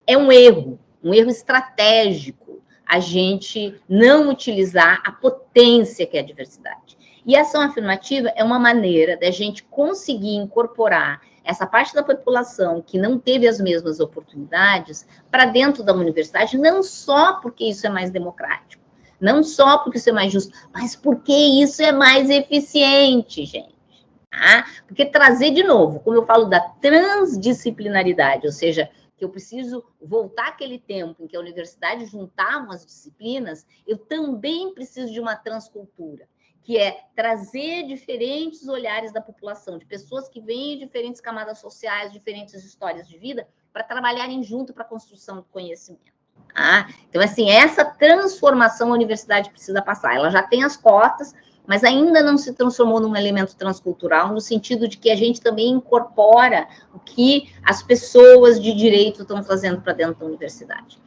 é um erro estratégico a gente não utilizar a potência que é a diversidade. E a ação afirmativa é uma maneira da gente conseguir incorporar essa parte da população que não teve as mesmas oportunidades para dentro da universidade, não só porque isso é mais democrático, não só porque isso é mais justo, mas porque isso é mais eficiente, gente. Porque trazer de novo, como eu falo da transdisciplinaridade, ou seja, que eu preciso voltar àquele tempo em que a universidade juntava as disciplinas, eu também preciso de uma transcultura, que é trazer diferentes olhares da população, de pessoas que vêm de diferentes camadas sociais, diferentes histórias de vida, para trabalharem junto para a construção do conhecimento. Então, assim, essa transformação a universidade precisa passar. Ela já tem as cotas, mas ainda não se transformou num elemento transcultural, no sentido de que a gente também incorpora o que as pessoas de direito estão trazendo para dentro da universidade.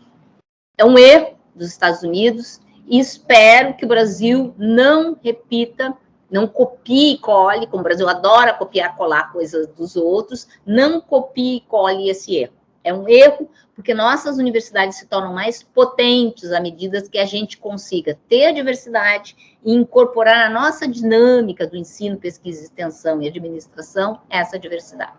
É um erro dos Estados Unidos, e espero que o Brasil não repita, não copie e cole, como o Brasil adora copiar e colar coisas dos outros, não copie e cole esse erro. É um erro porque nossas universidades se tornam mais potentes à medida que a gente consiga ter a diversidade e incorporar na nossa dinâmica do ensino, pesquisa, extensão e administração essa diversidade.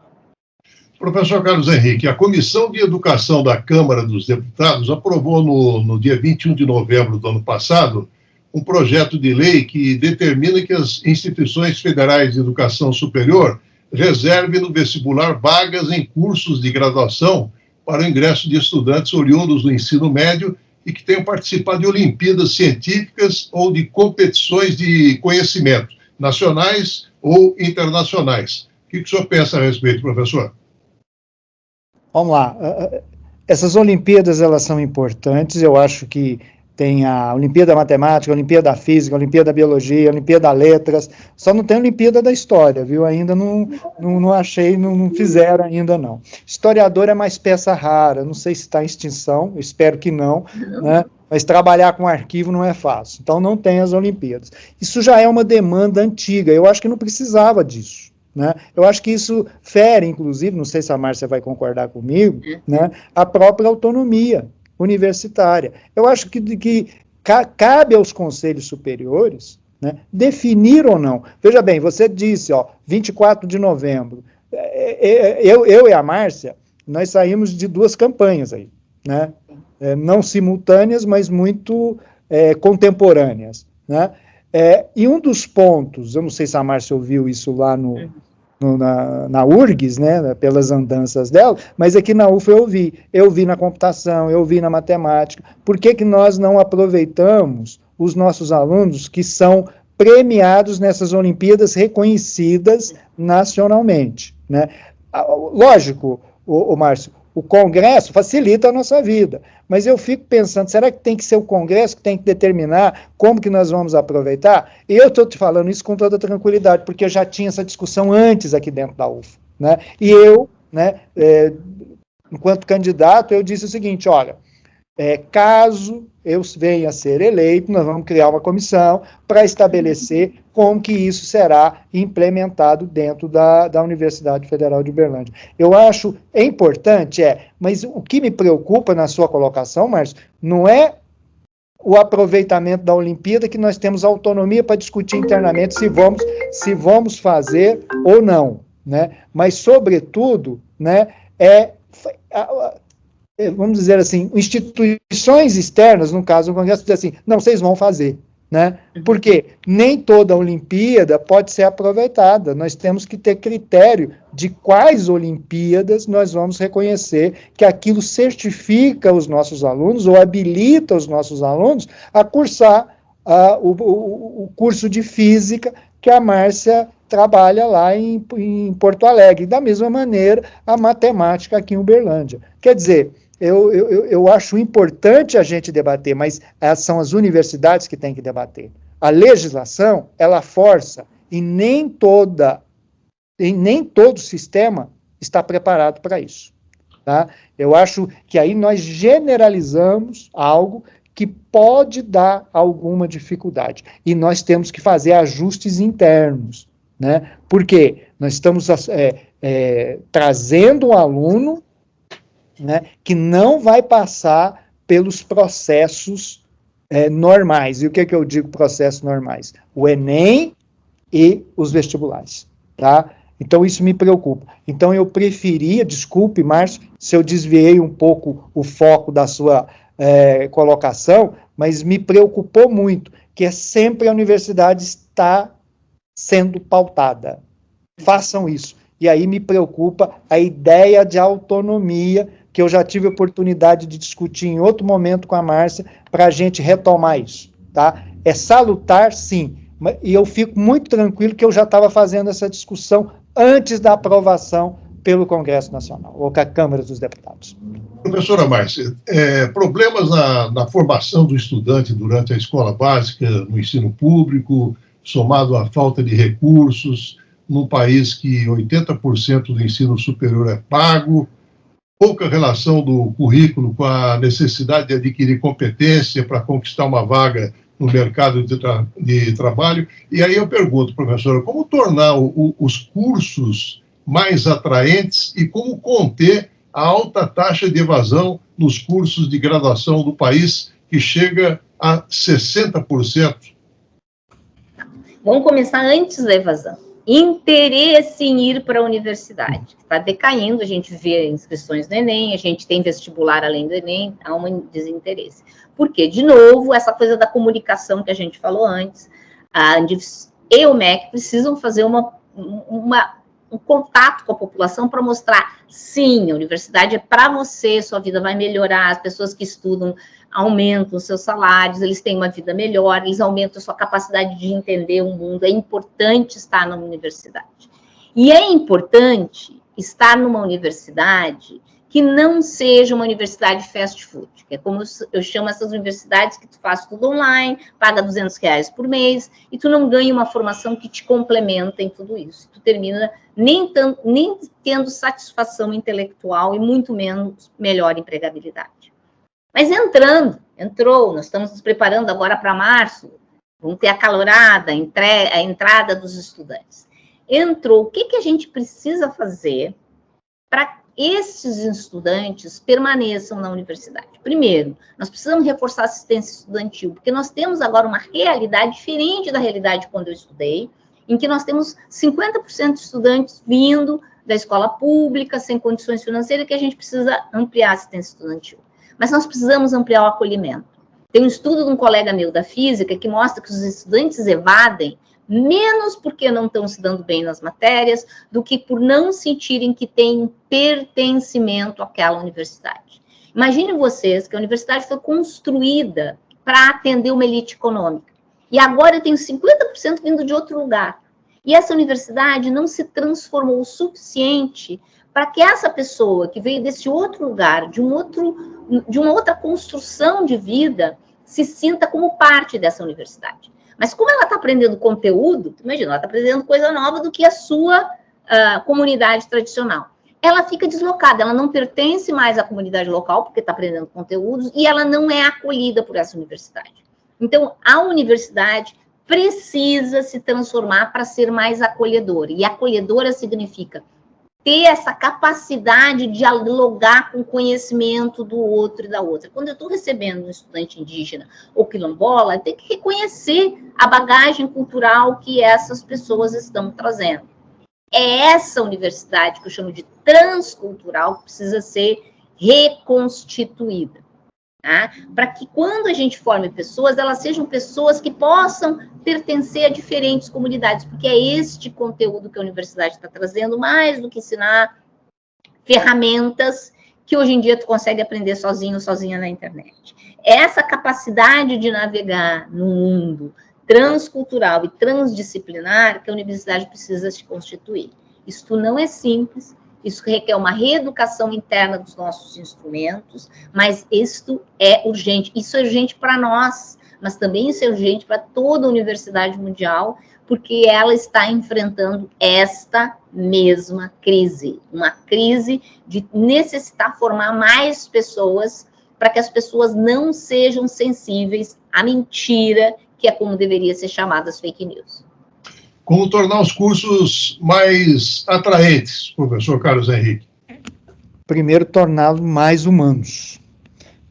Professor Carlos Henrique, a Comissão de Educação da Câmara dos Deputados aprovou no dia 21 de novembro do ano passado um projeto de lei que determina que as instituições federais de educação superior reservem no vestibular vagas em cursos de graduação para o ingresso de estudantes oriundos do ensino médio e que tenham participado de Olimpíadas científicas ou de competições de conhecimento, nacionais ou internacionais. O que o senhor pensa a respeito, professor? Vamos lá. Essas Olimpíadas, elas são importantes. Eu acho que tem a Olimpíada Matemática, a Olimpíada Física, a Olimpíada Biologia, a Olimpíada Letras, só não tem a Olimpíada da História, viu? Ainda não achei, não fizeram ainda não. Historiador é mais peça rara, não sei se está em extinção, espero que não, né? Mas trabalhar com arquivo não é fácil, então não tem as Olimpíadas. Isso já é uma demanda antiga, eu acho que não precisava disso, né? Eu acho que isso fere, inclusive, não sei se a Márcia vai concordar comigo, né, a própria autonomia universitária. Eu acho que cabe aos conselhos superiores, né, definir ou não. Veja bem, você disse, 24 de novembro, eu e a Márcia, nós saímos de 2 campanhas aí, né, não simultâneas, mas muito contemporâneas, né, e um dos pontos, eu não sei se a Márcia ouviu isso lá na URGS, né, pelas andanças dela, mas aqui na UFA eu vi na computação, eu vi na matemática. Por que nós não aproveitamos os nossos alunos que são premiados nessas Olimpíadas reconhecidas nacionalmente, né? Lógico, o Márcio, o Congresso facilita a nossa vida, mas eu fico pensando, será que tem que ser o Congresso que tem que determinar como que nós vamos aproveitar? E eu estou te falando isso com toda tranquilidade, porque eu já tinha essa discussão antes aqui dentro da UFA, né? E eu, né, enquanto candidato, eu disse o seguinte, olha, caso eu venha a ser eleito, nós vamos criar uma comissão para estabelecer como que isso será implementado dentro da Universidade Federal de Uberlândia. Eu acho importante, mas o que me preocupa na sua colocação, Márcio, não é o aproveitamento da Olimpíada, que nós temos autonomia para discutir internamente se vamos fazer ou não, né? Mas, sobretudo, né, vamos dizer assim, instituições externas, no caso do Congresso, dizem assim, não, vocês vão fazer, né? Porque nem toda Olimpíada pode ser aproveitada, nós temos que ter critério de quais Olimpíadas nós vamos reconhecer que aquilo certifica os nossos alunos ou habilita os nossos alunos a cursar o curso de Física que a Márcia trabalha lá em Porto Alegre, da mesma maneira a matemática aqui em Uberlândia. Quer dizer, eu acho importante a gente debater, mas são as universidades que têm que debater. A legislação, ela força, e nem todo sistema está preparado para isso. Tá? Eu acho que aí nós generalizamos algo que pode dar alguma dificuldade, e nós temos que fazer ajustes internos, né? Porque nós estamos trazendo um aluno, né, que não vai passar pelos processos normais. E o que eu digo processos normais? O Enem e os vestibulares. Tá? Então, isso me preocupa. Então, eu preferia, desculpe, Márcio, se eu desviei um pouco o foco da sua colocação, mas me preocupou muito, que sempre a universidade está sendo pautada. Façam isso. E aí me preocupa a ideia de autonomia, que eu já tive a oportunidade de discutir em outro momento com a Márcia, para a gente retomar isso. Tá? É salutar, sim, e eu fico muito tranquilo que eu já estava fazendo essa discussão antes da aprovação pelo Congresso Nacional, ou com a Câmara dos Deputados. Professora Márcia, problemas na formação do estudante durante a escola básica, no ensino público, somado à falta de recursos, num país que 80% do ensino superior é pago, pouca relação do currículo com a necessidade de adquirir competência para conquistar uma vaga no mercado de trabalho. E aí eu pergunto, professora, como tornar os cursos mais atraentes e como conter a alta taxa de evasão nos cursos de graduação do país, que chega a 60%? Vamos começar antes da evasão. Interesse em ir para a universidade. Está decaindo, a gente vê inscrições no Enem, a gente tem vestibular além do Enem, há um desinteresse. Por quê? De novo, essa coisa da comunicação que a gente falou antes, a Andifes e o MEC precisam fazer um contato com a população para mostrar, sim, a universidade é para você, sua vida vai melhorar, as pessoas que estudam aumentam os seus salários, eles têm uma vida melhor, eles aumentam a sua capacidade de entender o mundo, é importante estar na universidade. E é importante estar numa universidade que não seja uma universidade fast food, que é como eu chamo essas universidades que tu faz tudo online, paga R$200 por mês, e tu não ganha uma formação que te complementa em tudo isso. Tu termina nem tendo satisfação intelectual e muito menos melhor empregabilidade. Mas entrou, nós estamos nos preparando agora para março, vamos ter a calorada, a entrada dos estudantes. entrou, o que a gente precisa fazer para esses estudantes permaneçam na universidade? Primeiro, nós precisamos reforçar a assistência estudantil, porque nós temos agora uma realidade diferente da realidade quando eu estudei, em que nós temos 50% de estudantes vindo da escola pública, sem condições financeiras, que a gente precisa ampliar a assistência estudantil. Mas nós precisamos ampliar o acolhimento. Tem um estudo de um colega meu da física que mostra que os estudantes evadem menos porque não estão se dando bem nas matérias, do que por não sentirem que têm pertencimento àquela universidade. Imaginem vocês que a universidade foi construída para atender uma elite econômica. E agora eu tenho 50% vindo de outro lugar. E essa universidade não se transformou o suficiente para que essa pessoa que veio desse outro lugar, de uma outra construção de vida, se sinta como parte dessa universidade. Mas como ela está aprendendo conteúdo, imagina, ela está aprendendo coisa nova do que a sua comunidade tradicional. Ela fica deslocada, ela não pertence mais à comunidade local, porque está aprendendo conteúdos, e ela não é acolhida por essa universidade. Então, a universidade precisa se transformar para ser mais acolhedora. E acolhedora significa ter essa capacidade de dialogar com o conhecimento do outro e da outra. Quando eu estou recebendo um estudante indígena ou quilombola, eu tenho que reconhecer a bagagem cultural que essas pessoas estão trazendo. É essa universidade que eu chamo de transcultural que precisa ser reconstituída. Tá? Para que quando a gente forme pessoas, elas sejam pessoas que possam pertencer a diferentes comunidades, porque é este conteúdo que a universidade está trazendo, mais do que ensinar ferramentas que hoje em dia tu consegue aprender sozinho, sozinha na internet. Essa capacidade de navegar no mundo transcultural e transdisciplinar que a universidade precisa se constituir. Isso não é simples. Isso requer uma reeducação interna dos nossos instrumentos, mas isto é urgente. Isso é urgente para nós, mas também isso é urgente para toda a universidade mundial, porque ela está enfrentando esta mesma crise. Uma crise de necessitar formar mais pessoas para que as pessoas não sejam sensíveis à mentira, que é como deveria ser chamadas fake news. Como tornar os cursos mais atraentes, professor Carlos Henrique? Primeiro, torná-los mais humanos,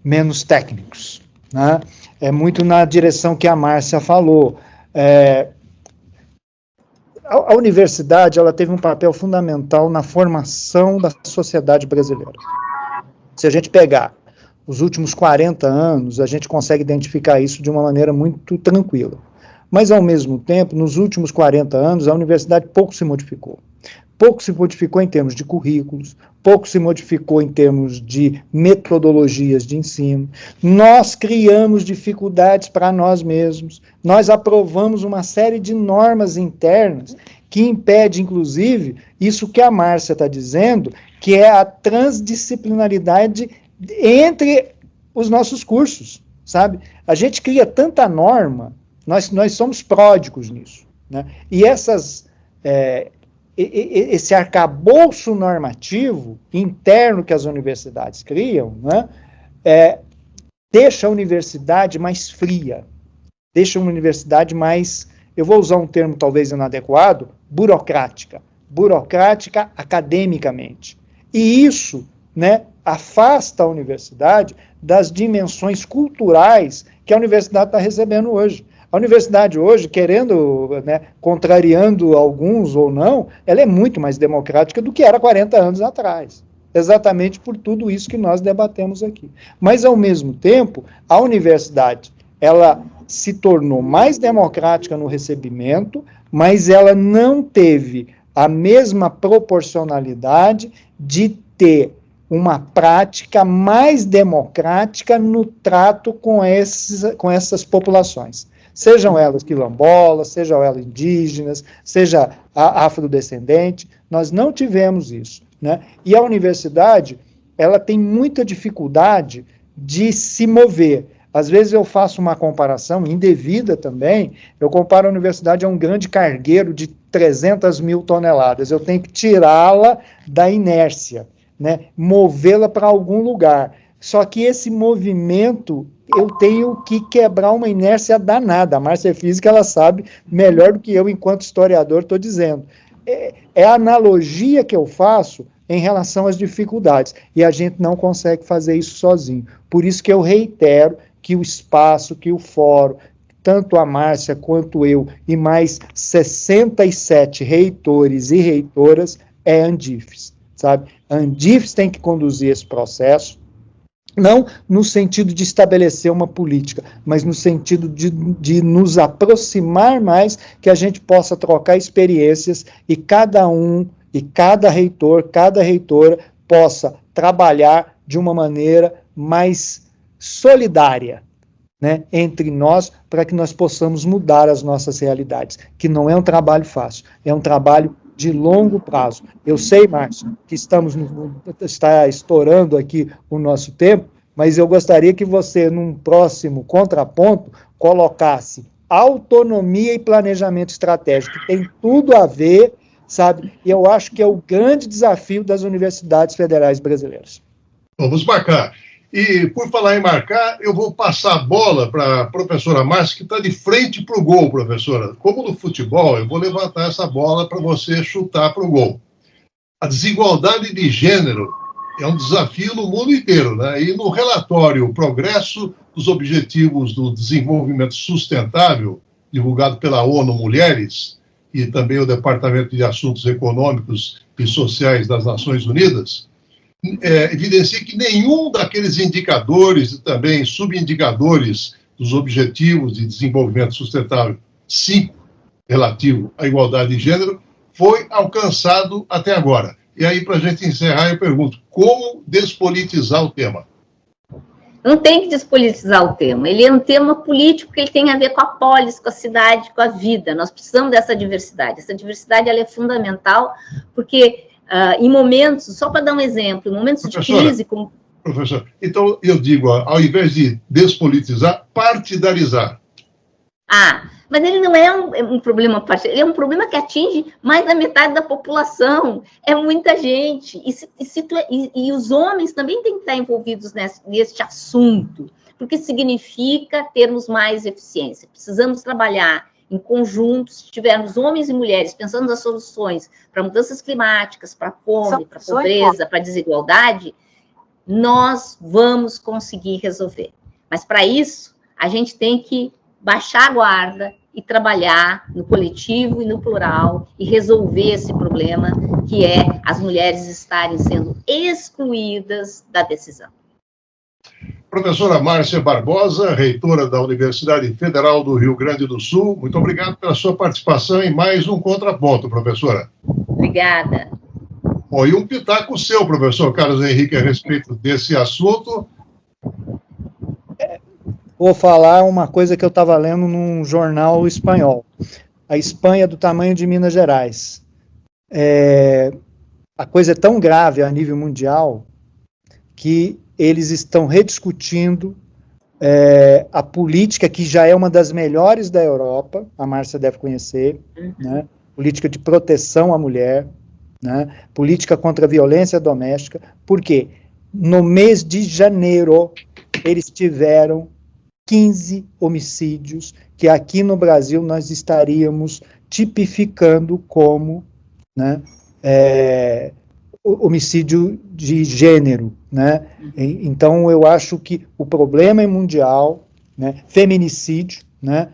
menos técnicos. Né? É muito na direção que a Márcia falou. A universidade ela teve um papel fundamental na formação da sociedade brasileira. Se a gente pegar os últimos 40 anos, a gente consegue identificar isso de uma maneira muito tranquila. Mas, ao mesmo tempo, nos últimos 40 anos, a universidade pouco se modificou. Pouco se modificou em termos de currículos, pouco se modificou em termos de metodologias de ensino. Nós criamos dificuldades para nós mesmos. Nós aprovamos uma série de normas internas que impede, inclusive, isso que a Márcia está dizendo, que é a transdisciplinaridade entre os nossos cursos, sabe? A gente cria tanta norma. Nós somos pródigos nisso. Né? E esse arcabouço normativo interno que as universidades criam, né, deixa a universidade mais fria, deixa uma universidade mais, eu vou usar um termo talvez inadequado, burocrática academicamente. E isso, né, afasta a universidade das dimensões culturais que a universidade está recebendo hoje. A universidade hoje, querendo, né, contrariando alguns ou não, ela é muito mais democrática do que era 40 anos atrás. Exatamente por tudo isso que nós debatemos aqui. Mas, ao mesmo tempo, a universidade, ela se tornou mais democrática no recebimento, mas ela não teve a mesma proporcionalidade de ter uma prática mais democrática no trato com essas populações. Sejam elas quilombolas, sejam elas indígenas, seja afrodescendente, nós não tivemos isso. Né? E a universidade, ela tem muita dificuldade de se mover. Às vezes eu faço uma comparação indevida também, eu comparo a universidade a um grande cargueiro de 300 mil toneladas, eu tenho que tirá-la da inércia, né? Movê-la para algum lugar. Só que esse movimento, eu tenho que quebrar uma inércia danada. A Márcia é física, ela sabe melhor do que eu, enquanto historiador, estou dizendo. é a analogia que eu faço em relação às dificuldades, e a gente não consegue fazer isso sozinho. Por isso que eu reitero que o espaço, que o fórum, tanto a Márcia quanto eu, e mais 67 reitores e reitoras, é Andifes, sabe? A Andifes tem que conduzir esse processo, não no sentido de estabelecer uma política, mas no sentido de nos aproximar mais, que a gente possa trocar experiências e cada um, e cada reitor, cada reitora possa trabalhar de uma maneira mais solidária, né, entre nós, para que nós possamos mudar as nossas realidades, que não é um trabalho fácil, é um trabalho de longo prazo. Eu sei, Márcio, que está estourando aqui o nosso tempo, mas eu gostaria que você, num próximo contraponto, colocasse autonomia e planejamento estratégico, que tem tudo a ver, sabe? E eu acho que é o grande desafio das universidades federais brasileiras. Vamos marcar. E, por falar em marcar, eu vou passar a bola para a professora Márcia, que está de frente para o gol, professora. Como no futebol, eu vou levantar essa bola para você chutar para o gol. A desigualdade de gênero é um desafio no mundo inteiro, né? E no relatório o Progresso dos Objetivos do Desenvolvimento Sustentável, divulgado pela ONU Mulheres, e também o Departamento de Assuntos Econômicos e Sociais das Nações Unidas, evidencia que nenhum daqueles indicadores e também subindicadores dos Objetivos de Desenvolvimento Sustentável 5, relativo à igualdade de gênero, foi alcançado até agora. E aí, para a gente encerrar, eu pergunto, como despolitizar o tema? Não tem que despolitizar o tema, ele é um tema político que ele tem a ver com a polis, com a cidade, com a vida. Nós precisamos dessa diversidade. Essa diversidade ela é fundamental, porque em momentos, só para dar um exemplo, em momentos de crise... Professor, então eu digo, ao invés de despolitizar, partidarizar. Mas ele não é um problema partidário, ele é um problema que atinge mais da metade da população, é muita gente, e os homens também têm que estar envolvidos neste assunto, porque significa termos mais eficiência. Precisamos trabalhar em conjunto, se tivermos homens e mulheres pensando nas soluções para mudanças climáticas, para a fome, para a pobreza, para a desigualdade, nós vamos conseguir resolver. Mas para isso, a gente tem que baixar a guarda e trabalhar no coletivo e no plural e resolver esse problema que é as mulheres estarem sendo excluídas da decisão. Professora Márcia Barbosa, reitora da Universidade Federal do Rio Grande do Sul, muito obrigado pela sua participação em mais um Contraponto, professora. Obrigada. E um pitaco seu, professor Carlos Henrique, a respeito desse assunto. Vou falar uma coisa que eu estava lendo num jornal espanhol. A Espanha é do tamanho de Minas Gerais. A coisa é tão grave a nível mundial que eles estão rediscutindo a política que já é uma das melhores da Europa, a Márcia deve conhecer, né? Política de proteção à mulher, né? Política contra a violência doméstica, porque no mês de janeiro eles tiveram 15 homicídios que aqui no Brasil nós estaríamos tipificando como, né, homicídio de gênero, né? Então eu acho que o problema é mundial, né? Feminicídio, né?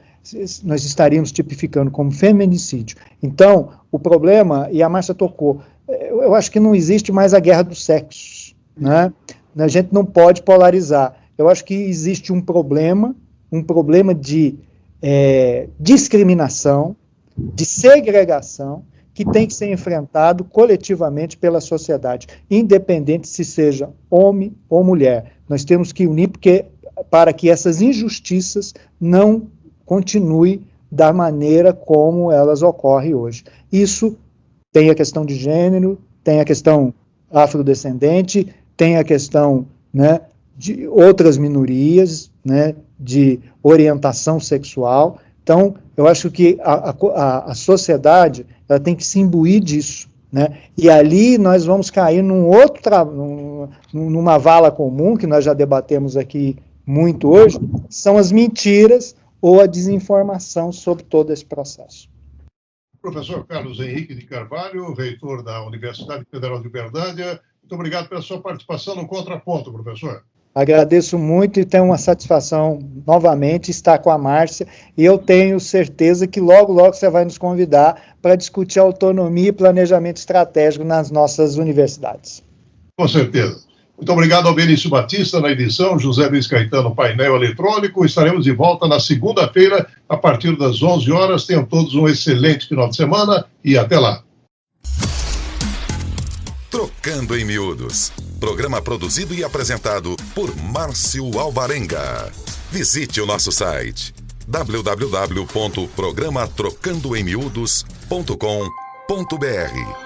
Nós estaríamos tipificando como feminicídio. Então o problema, e a Márcia tocou, eu acho que não existe mais a guerra dos sexos, né? A gente não pode polarizar. Eu acho que existe um problema de discriminação, de segregação, que tem que ser enfrentado coletivamente pela sociedade, independente se seja homem ou mulher. Nós temos que unir para que essas injustiças não continuem da maneira como elas ocorrem hoje. Isso tem a questão de gênero, tem a questão afrodescendente, tem a questão, né, de outras minorias, né, de orientação sexual. Então, eu acho que a sociedade ela tem que se imbuir disso, né? E ali nós vamos cair numa vala comum, que nós já debatemos aqui muito hoje, são as mentiras ou a desinformação sobre todo esse processo. Professor Carlos Henrique de Carvalho, reitor da Universidade Federal de Uberlândia, muito obrigado pela sua participação no Contraponto, professor. Agradeço muito e tenho uma satisfação novamente estar com a Márcia, e eu tenho certeza que logo você vai nos convidar para discutir autonomia e planejamento estratégico nas nossas universidades. Com certeza. Muito obrigado ao Benício Batista na edição, José Luiz Caetano, painel eletrônico. Estaremos de volta na segunda-feira, a partir das 11 horas. Tenham todos um excelente final de semana e até lá. Trocando em Miúdos. Programa produzido e apresentado por Márcio Alvarenga. Visite o nosso site www.programatrocandoemmiudos.com.br